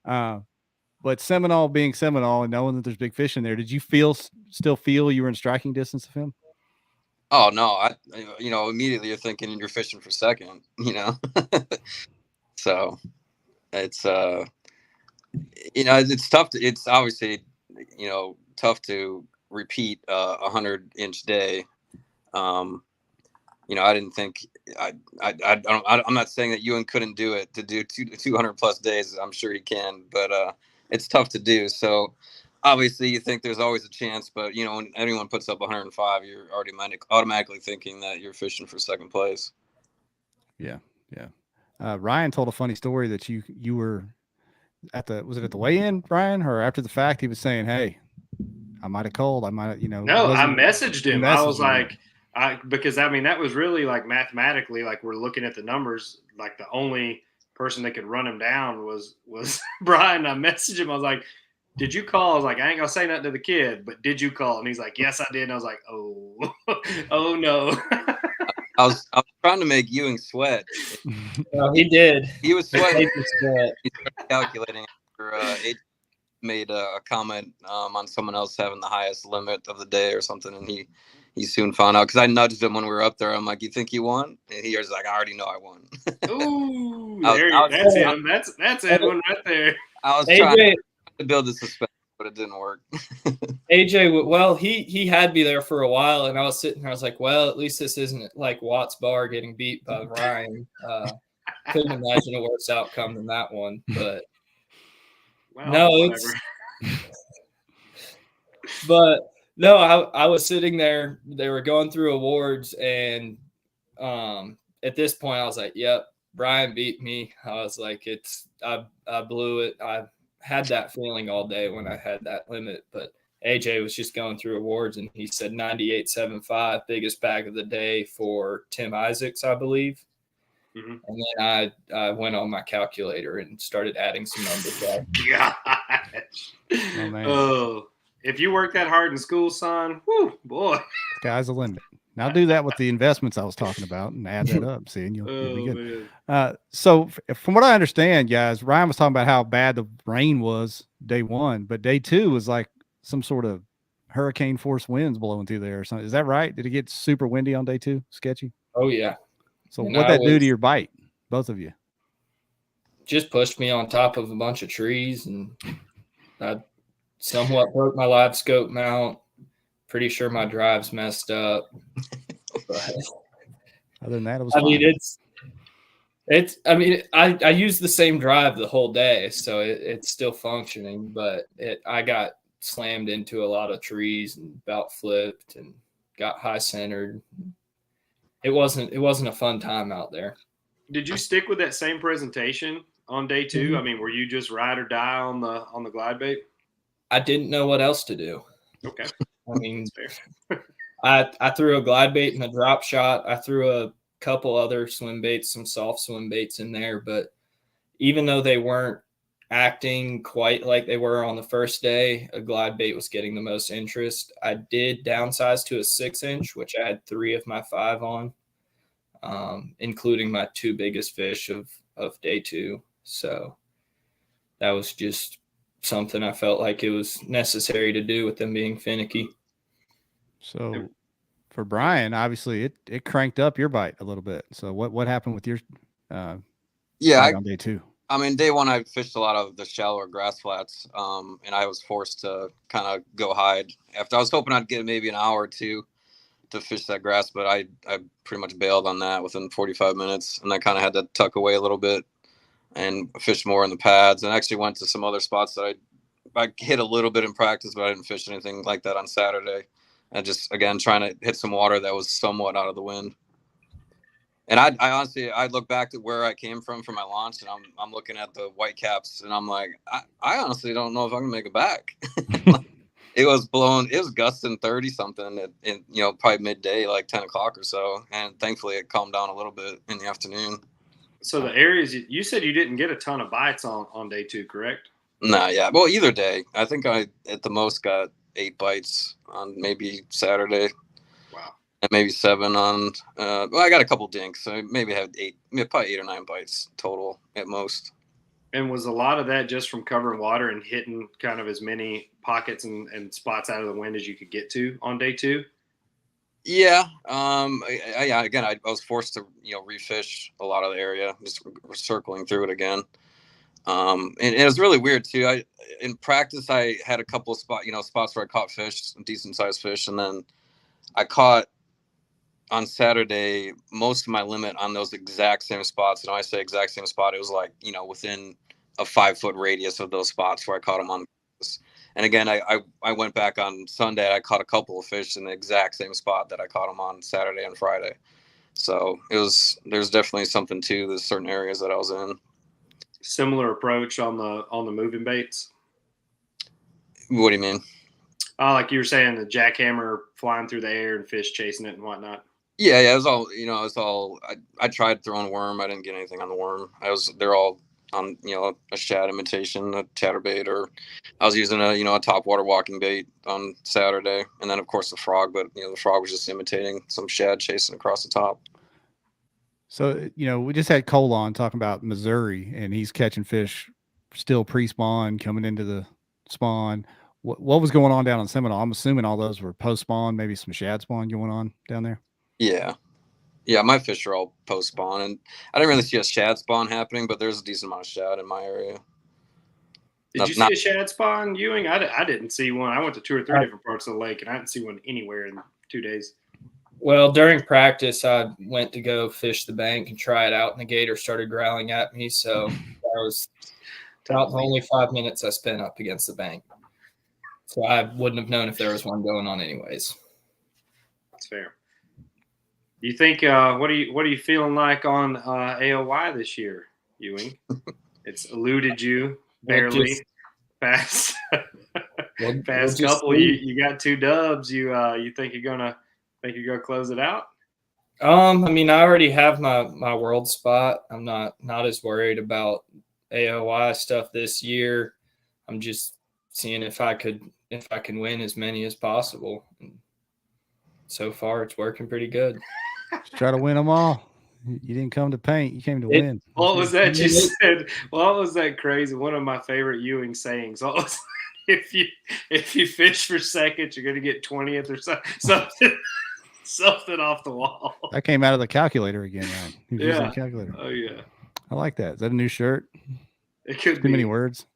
But Seminole being Seminole and knowing that there's big fish in there, did you still feel you were in striking distance of him? Oh no, immediately you're thinking you're fishing for second, So it's it's tough it's obviously tough to repeat a 100-inch day. I didn't think I'm not saying that Ewing couldn't do it, to do 200 plus days. I'm sure he can, but it's tough to do. So obviously you think there's always a chance, but when anyone puts up 105, you're already automatically thinking that you're fishing for second place. Yeah. Ryan told a funny story that you were was it at the weigh-in, Ryan, or after the fact? He was saying, "Hey, I might have called. I might have, No, I messaged him. I was like, because that was really like mathematically, like we're looking at the numbers, like the only person that could run him down was Brian. I messaged him. I was like, did you call? I was like, I ain't gonna say nothing to the kid, but did you call? And he's like, yes, I did. And I was like, oh no. I was trying to make Ewing sweat. No, he did. He was sweating. He started calculating after made a comment on someone else having the highest limit of the day or something, and he soon found out, because I nudged him when we were up there. I'm like, you think you won? And he was like, I already know I won. Ooh, that's him. That's Edwin right there. I was trying to build the suspense, but it didn't work. AJ, well, he had me there for a while, and I was sitting there. I was like, well, at least this isn't like Watts Bar getting beat by Ryan. Couldn't imagine a worse outcome than that one. But Well, no, whatever. but no, I was sitting there. They were going through awards, and at this point, I was like, "Yep, Brian beat me." I was like, I blew it. I had that feeling all day when I had that limit, but AJ was just going through awards, and he said 98.75, biggest bag of the day for Tim Isaacs, I believe. Mhm. And then I went on my calculator and started adding some numbers up. Gosh. Oh, man. Oh, if you work that hard in school, son, whoo, boy. Sky's the limit. Now do that with the investments I was talking about and add that up. See, and you'll be Oh, good. man. So from what I understand, guys, Ryan was talking about how bad the rain was day one, but day two was like some sort of hurricane force winds blowing through there or something. Is that right? Did it get super windy on day two? Sketchy. Oh, yeah. So And what'd I that do was- to your bite? Both of you. Just pushed me on top of a bunch of trees, and I somewhat broke my live scope mount. Pretty sure my drive's messed up. But, Other than that, it was I fine. mean, I used the same drive the whole day, so it's still functioning, but I got slammed into a lot of trees and about flipped and got high centered. It wasn't a fun time out there. Did you stick with that same presentation on day 2? Mhm. I mean, were you just ride or die on the glide bait? I didn't know what else to do. Okay, I mean, that's fair. I threw a glide bait and a drop shot. I threw a couple other swim baits, some soft swim baits in there, but even though they weren't acting quite like they were on the first day, a glide bait was getting the most interest. I did downsize to a 6-inch, which I had 3 of my 5 on, including my 2 biggest fish of day 2. So that was just something I felt like it was necessary to do with them being finicky. So for Brian, obviously it cranked up your bite a little bit. So what happened with your Yeah, bite on day 2? I mean, day one, I fished a lot of the shallower grass flats, and I was forced to kind of go hide. After I was hoping I'd get maybe an hour or 2 to fish that grass, but I pretty much bailed on that within 45 minutes, and I kind of had to tuck away a little bit and fish more in the pads, and actually went to some other spots that I hit a little bit in practice, but I didn't fish anything like that on Saturday. And just, again, trying to hit some water that was somewhat out of the wind. And I honestly, I look back to where I came from for my launch, and I'm looking at the white caps, and I'm like, I honestly don't know if I'm gonna make it back. It was blowing, it was gusting 30 something in probably midday, like 10 o'clock or so. And thankfully it calmed down a little bit in the afternoon. So the areas you said you didn't get a ton of bites on day 2, correct? Nah, yeah. Well, either day. I think I at the most got 8 bites on maybe Saturday. Wow. And maybe 7 on well, I got a couple dinks, so maybe I had probably 8 or 9 bites total at most. And was a lot of that just from covering water and hitting kind of as many pockets and spots out of the wind as you could get to on day 2? Yeah. Again, I was forced to refish a lot of the area, just circling through it again. And it was really weird too. In practice I had a couple of spots where I caught fish, decent sized fish, and then I caught on Saturday most of my limit on those exact same spots. And when I say exact same spot, it was like within a 5-foot radius of those spots where I caught them on. And again, I went back on Sunday. I caught a couple of fish in the exact same spot that I caught them on Saturday and Friday. So there's definitely something to the certain areas that I was in. Similar approach on the moving baits. What do you mean? Like you were saying, the jackhammer flying through the air and fish chasing it and whatnot. Yeah, it was all it was all. I tried throwing worm. I didn't get anything on the worm. They're all on a shad imitation, a chatterbait, or I was using a topwater walking bait on Saturday, and then of course the frog. But the frog was just imitating some shad chasing across the top. So, we just had Cole on talking about Missouri, and he's catching fish still pre-spawn, coming into the spawn. What was going on down in Seminole? I'm assuming all those were post-spawn, maybe some shad spawn going on down there. Yeah, my fish are all post-spawn, and I didn't really see a shad spawn happening, but there's a decent amount of shad in my area. Did you see a shad spawn, Ewing? I didn't see one. I went to 2 or 3 different parts of the lake, and I didn't see one anywhere in 2 days. Well, during practice, I went to go fish the bank and try it out, and the gator started growling at me. So that was about the only 5 minutes I spent up against the bank. So I wouldn't have known if there was one going on anyways. That's fair. You think what are you feeling like on AOY this year, Ewing? It's eluded you barely. Past couple. You got 2 dubs. You think you're gonna close it out? I mean, I already have my world spot. I'm not as worried about AOY stuff this year. I'm just seeing if I can win as many as possible. And so far, it's working pretty good. Just try to win them all. You didn't come to paint; you came to win. What was that you said? What was that crazy? One of my favorite Ewing sayings. What was if you fish for second, you're gonna get 20th or something off the wall. That came out of the calculator again, Ryan. He was using the calculator. Oh yeah. I like that. Is that a new shirt? It could be. Too many words.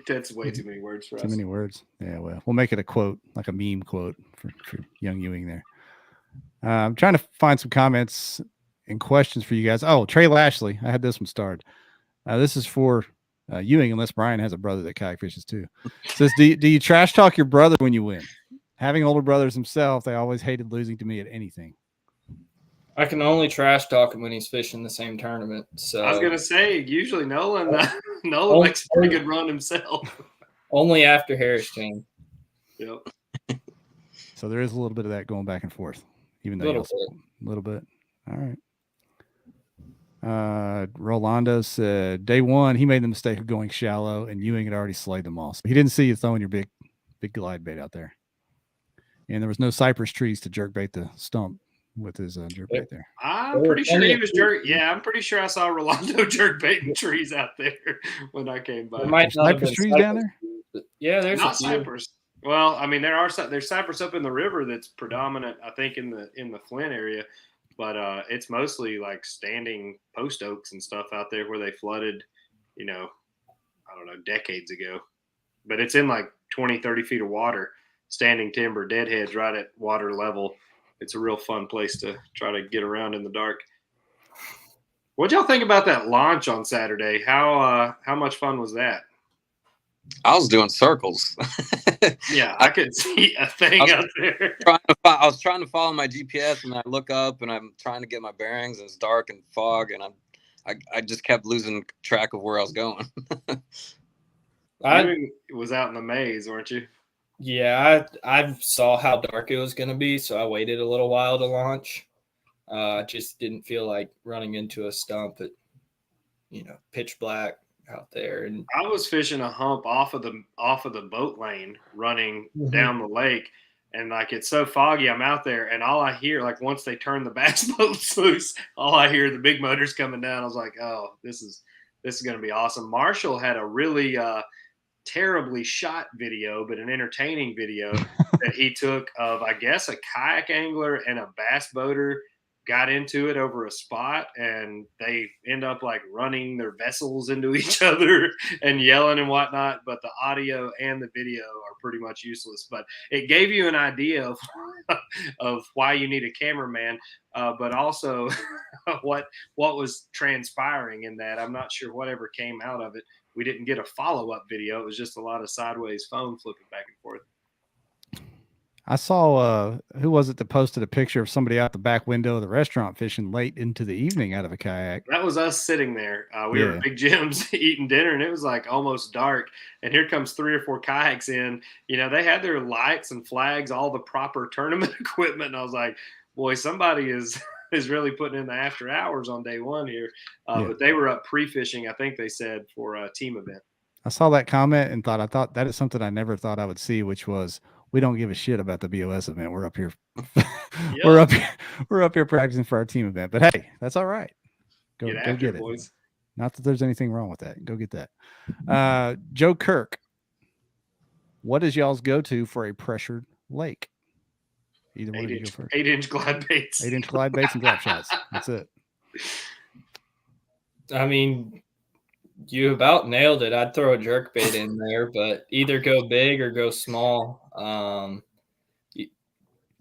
That's way too many words for us. Too many words. Yeah, well, we'll make it a quote, like a meme quote for young Ewing there. I'm trying to find some comments and questions for you guys. Oh, Trey Lashley. I had this one starred. This is for Ewing, unless Brian has a brother that kayak fishes too. It says, do you trash talk your brother when you win? Having older brothers himself, they always hated losing to me at anything. I can only trash talk him when he's fishing the same tournament. So I was gonna say, usually Nolan makes a pretty good run himself. Only after Harris chain. Yep. So there is a little bit of that going back and forth, even though a little bit. All right. Rolando said day one he made the mistake of going shallow, and Ewing had already slayed them all. So he didn't see you throwing your big glide bait out there, and there was no cypress trees to jerk bait the stump with his jerk bait there. I'm pretty sure he was jerk. Yeah, I'm pretty sure I saw Rolando jerk baiting trees out there when I came by. There's cypress trees down there. Yeah, there's not cypress. Well, I mean, there's cypress up in the river that's predominant, I think, in the Flint area, but it's mostly like standing post oaks and stuff out there where they flooded, I don't know, decades ago. But it's in like 20, 30 feet of water, standing timber, deadheads right at water level. It's a real fun place to try to get around in the dark. What'd y'all think about that launch on Saturday? How much fun was that? I was doing circles. Yeah, I could see a thing out there. I was trying to follow my GPS, and I look up, and I'm trying to get my bearings, and it's dark and fog, and I just kept losing track of where I was going. You was out in the maze, weren't you? Yeah, I saw how dark it was going to be, so I waited a little while to launch. Just didn't feel like running into a stump at, pitch black out there. And I was fishing a hump off of the boat lane, running down the lake, and like it's so foggy. I'm out there, and all I hear, like once they turn the bass boats loose, all I hear the big motors coming down. I was like, oh, this is going to be awesome. Marshall had a really terribly shot video, but an entertaining video that he took of, I guess, a kayak angler and a bass boater got into it over a spot, and they end up like running their vessels into each other and yelling and whatnot. But the audio and the video are pretty much useless, but it gave you an idea of why you need a cameraman, but also what was transpiring in that. I'm not sure whatever came out of it. We didn't get a follow-up video. It was just a lot of sideways phone flipping back and forth. I saw, who was it that posted a picture of somebody out the back window of the restaurant fishing late into the evening out of a kayak? That was us sitting there. We were at Big Jim's eating dinner, and it was like almost dark. And here comes 3 or 4 kayaks in. They had their lights and flags, all the proper tournament equipment. And I was like, boy, somebody is really putting in the after hours on day one here. But they were up pre-fishing, I think they said, for a team event. I saw that comment and I thought that is something I never thought I would see, which was, we don't give a shit about the BOS event. We're up here. We're up here practicing for our team event. But hey, that's all right. Go get it, boys. Not that there's anything wrong with that. Go get that. Joe Kirk, what is y'all's go-to for a pressured lake? Either one of you go first. 8-inch glide baits. 8-inch glide baits and drop shots. That's it. I mean, You about nailed it. I'd throw a jerkbait in there, but either go big or go small.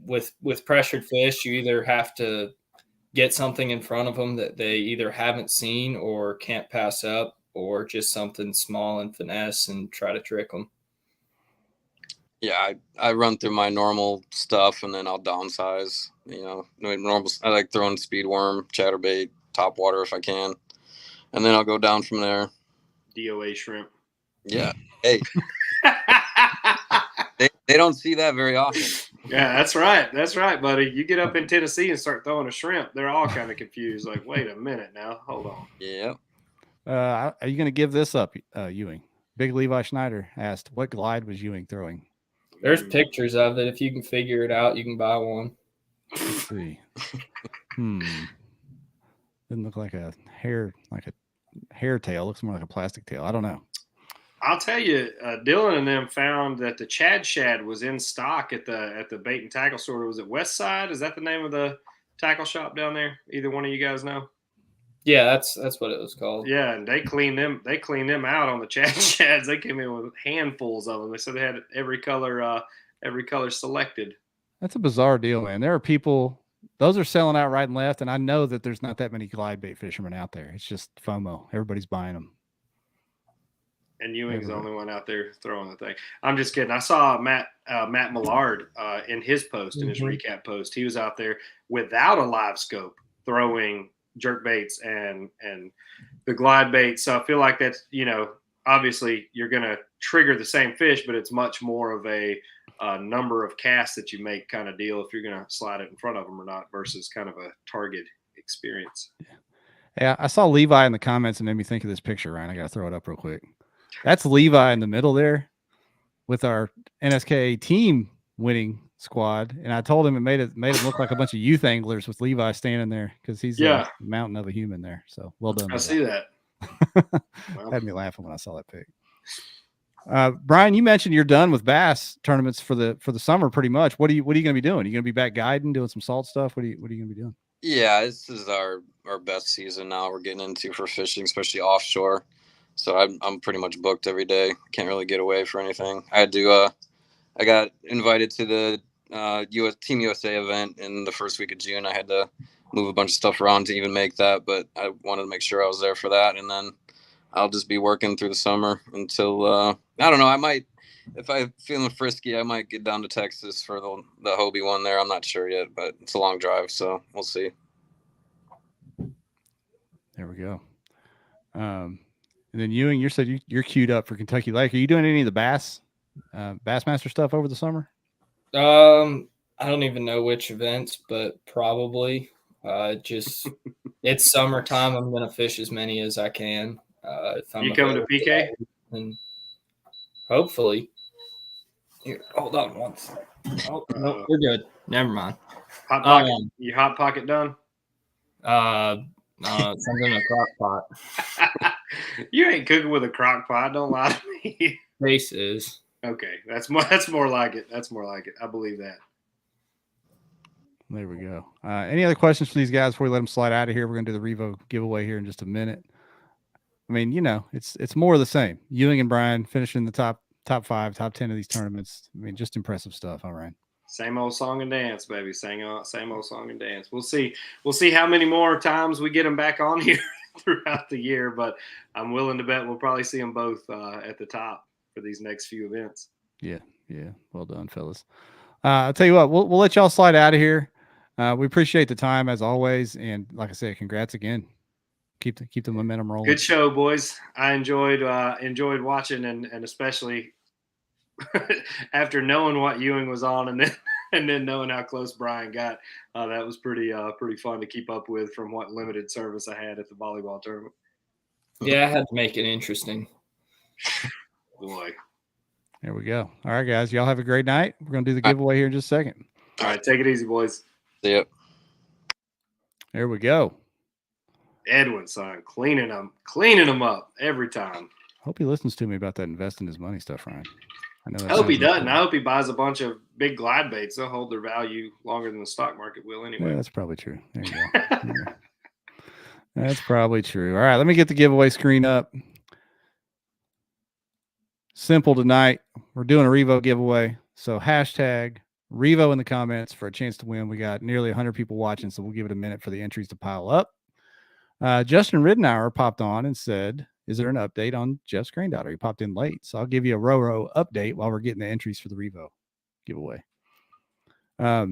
With pressured fish, you either have to get something in front of them that they either haven't seen or can't pass up, or just something small and finesse and try to trick them. Yeah, I run through my normal stuff and then I'll downsize. Normal. I like throwing speed worm, chatterbait, top water if I can, and then I'll go down from there. DOA shrimp. Yeah. Hey, they don't see that very often. Yeah, that's right. That's right, buddy. You get up in Tennessee and start throwing a shrimp, they're all kind of confused. Like, wait a minute now. Hold on. Yeah. Are you going to give this up, Ewing? Big Levi Schneider asked, what glide was Ewing throwing? There's pictures of it. If you can figure it out, you can buy one. Let's see. Didn't look like a hair tail. Looks more like a plastic tail. I don't know. I'll tell you, Dylan and them found that the Chad Shad was in stock at the bait and tackle store. Was it West Side? Is that the name of the tackle shop down there? Either one of you guys know? Yeah, that's what it was called. Yeah, and they cleaned them out on the Chad Shads. They came in with handfuls of them. They said they had every color selected. That's a bizarre deal, man. There are people, those are selling out right and left, and I know that there's not that many glide bait fishermen out there. It's just FOMO. Everybody's buying them. And Ewing's the only one out there throwing the thing. I'm just kidding. I saw Matt Millard in his post, in his recap post. He was out there without a live scope throwing jerk baits and the glide bait. So I feel like that's, obviously you're going to trigger the same fish, but it's much more of a number of casts that you make kind of deal if you're going to slide it in front of them or not versus kind of a target experience. Yeah, I saw Levi in the comments and made me think of this picture, Ryan. I got to throw it up real quick. That's Levi in the middle there with our NSKA team winning squad, and I told him it made it look like a bunch of youth anglers with Levi standing there because he's a mountain of a human there. So well done. I see that. Had me laughing when I saw that pic. Brian, you mentioned you're done with bass tournaments for the summer pretty much. What are you going to be doing? Are you going to be back guiding, doing some salt stuff? What are you going to be doing? Yeah, this is our best season now we're getting into for fishing, especially offshore. So I'm pretty much booked every day. Can't really get away for anything. I got invited to the Team USA event in the first week of June. I had to move a bunch of stuff around to even make that, but I wanted to make sure I was there for that. And then I'll just be working through the summer until I don't know. I might, if I'm feeling frisky, I might get down to Texas for the Hobie one there. I'm not sure yet, but it's a long drive, so we'll see. There we go. And then Ewing, you said you're queued up for Kentucky Lake. Are you doing any of the Bassmaster stuff over the summer? I don't even know which events, but probably it's summertime. I'm going to fish as many as I can. If I'm you coming to PK? And hopefully. Here, hold on one second. Oh, no, we're good. Never mind. Hot pocket. Your hot pocket done? Something in a crock pot. You ain't cooking with a crock pot. Don't lie to me. Face is. Okay, that's more like it. That's more like it. I believe that. There we go. Any other questions for these guys before we let them slide out of here? We're going to do the Revo giveaway here in just a minute. I mean, it's more of the same. Ewing and Brian finishing the top 5, top 10 of these tournaments. I mean, just impressive stuff. All right. Same old song and dance, baby. Same old song and dance. We'll see how many more times we get them back on here throughout the year, but I'm willing to bet we'll probably see them both at the top for these next few events. Yeah. Well done, fellas. I'll tell you what, we'll let y'all slide out of here. We appreciate the time as always, and like I said, congrats again. Keep the momentum rolling. Good show, boys. I enjoyed watching, and especially after knowing what Ewing was on, and then knowing how close Brian got. That was pretty fun to keep up with from what limited service I had at the volleyball tournament. Yeah, I had to make it interesting. Boy. There we go. All right, guys. Y'all have a great night. We're going to do the giveaway here in just a second. All right. Take it easy, boys. Yep. There we go. Edwin, son, cleaning them up every time. Hope he listens to me about that investing his money stuff, Ryan. I hope he doesn't. I hope he buys a bunch of big glide baits. They'll hold their value longer than the stock market will anyway. Yeah, that's probably true. There you go. Yeah. That's probably true. All right, let me get the giveaway screen up. simple tonight. We're doing a Revo giveaway. So hashtag Revo in the comments for a chance to win. We got nearly 100 people watching, so we'll give it a minute for the entries to pile up. Justin Ridenour popped on and said, is there an update on Jeff's granddaughter? He popped in late. So I'll give you a Roro update while we're getting the entries for the Revo giveaway. I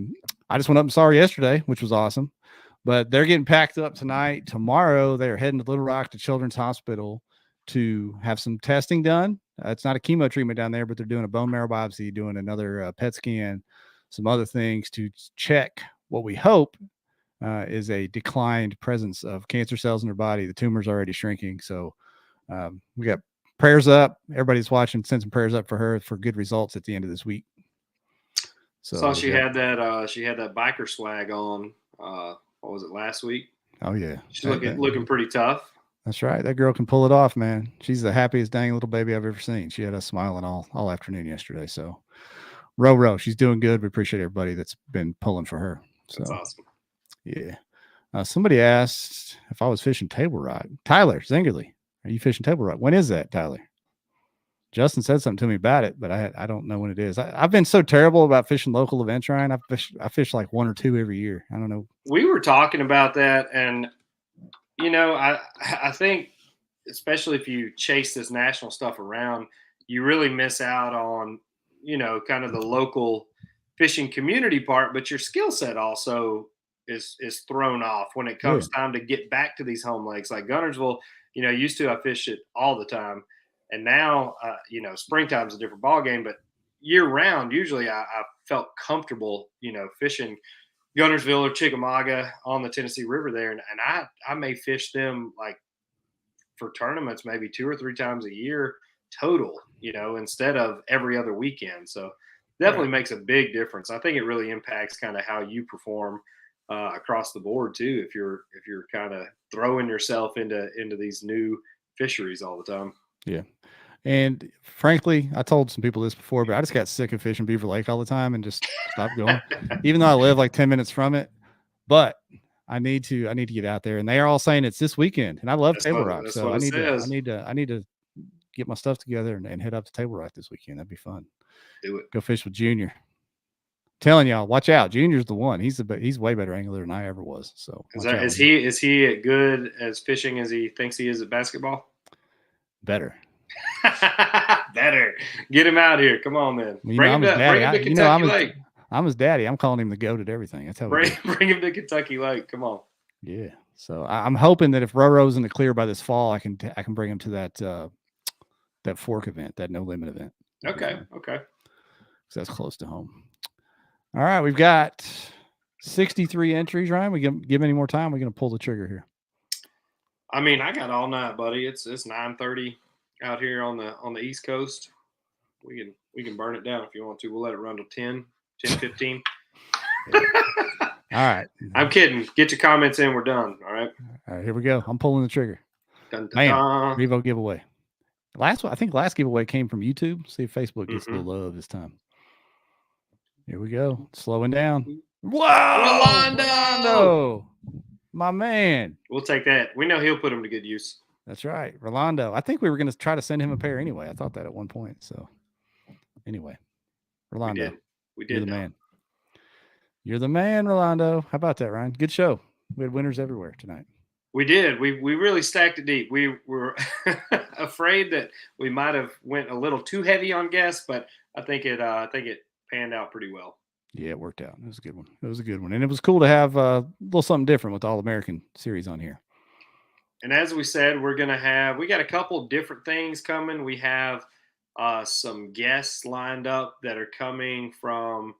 just went up and saw her yesterday, which was awesome. But they're getting packed up tonight. Tomorrow, they're heading to Little Rock to Children's Hospital to have some testing done. It's not a chemo treatment down there, but they're doing a bone marrow biopsy, doing another PET scan, some other things to check what we hope is a declined presence of cancer cells in her body. The tumor's already shrinking. So we got prayers up. Everybody's watching. Send some prayers up for her for good results at the end of this week. So she had that biker swag on. What was it, last week? Oh yeah, she's looking pretty tough. That's right. That girl can pull it off, man. She's the happiest dang little baby I've ever seen. She had us smiling all afternoon yesterday. So row, she's doing good. We appreciate everybody that's been pulling for her. So that's awesome. Yeah. Somebody asked if I was fishing table rock. Tyler Zingerly, are you fishing table rock? When is that, Tyler? Justin said something to me about it, but I don't know when it is. I've been so terrible about fishing local events, Ryan. I fish like 1 or 2 every year. I don't know. We were talking about that, and I think especially if you chase this national stuff around, you really miss out on kind of the local fishing community part, but your skill set also is thrown off when it comes time to get back to these home lakes like Guntersville. Used to I fish it all the time. And now, springtime's a different ball game, but year round, usually I felt comfortable, fishing Guntersville or Chickamauga on the Tennessee River there. And I may fish them like for tournaments, maybe 2 or 3 times a year total, instead of every other weekend. So definitely makes a big difference. I think it really impacts kind of how you perform across the board too. If you're kind of throwing yourself into these new fisheries all the time. Yeah. And frankly, I told some people this before, but I just got sick of fishing Beaver Lake all the time and just stopped going, even though I live like 10 minutes from it. But I need to get out there, and they are all saying it's this weekend, and I love Table Rock. So I need to get my stuff together and head up to Table Rock this weekend. That'd be fun. Do it. Go fish with Junior. Telling y'all, watch out. Junior's the one. He's way better angler than I ever was. So is he as good as fishing as he thinks he is at basketball? Better. Better. Get him out here. Come on, man. Bring him to Kentucky Lake. I'm his daddy. I'm calling him the goat at everything. That's how bring him to Kentucky Lake. Come on. Yeah. So I'm hoping that if Roro's in the clear by this fall, I can bring him to that fork event, that no limit event. Okay. So that's close to home. All right, we've got 63 entries, Ryan. We give any more time? We're going to pull the trigger here. I mean, I got all night, buddy. It's 9:30 out here on the East Coast. We can burn it down if you want to. We'll let it run till 10:15. All right. I'm kidding. Get your comments in. We're done. All right. All right, here we go. I'm pulling the trigger. Dun, dun, dun. Revo giveaway. I think last giveaway came from YouTube. See if Facebook gets a little love this time. Here we go. Slowing down. Whoa! Rolando! My man. We'll take that. We know he'll put them to good use. That's right. Rolando. I think we were going to try to send him a pair anyway. I thought that at one point. So anyway, Rolando. We did. You're the man. You're the man, Rolando. How about that, Ryan? Good show. We had winners everywhere tonight. We did. We really stacked it deep. We were afraid that we might have went a little too heavy on guests, but I think it panned out pretty well. Yeah, it worked out. It was a good one. And it was cool to have a little something different with the All-American series on here. And as we said, we got a couple different things coming. We have some guests lined up that are coming from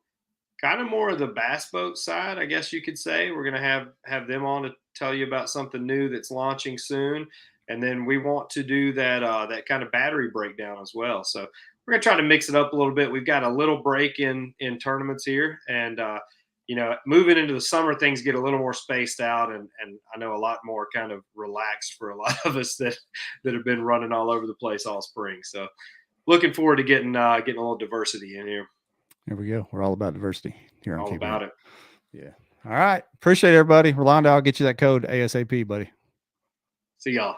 kind of more of the bass boat side, I guess you could say. We're going to have them on to tell you about something new that's launching soon. And then we want to do that kind of battery breakdown as well. So we're going to try to mix it up a little bit. We've got a little break in tournaments here, and moving into the summer, things get a little more spaced out, and I know a lot more kind of relaxed for a lot of us that have been running all over the place all spring. So looking forward to getting a little diversity in here. Here we go. We're all about diversity here on All about it. Yeah. All right. Appreciate it, everybody. Rolando, I'll get you that code ASAP, buddy. See y'all.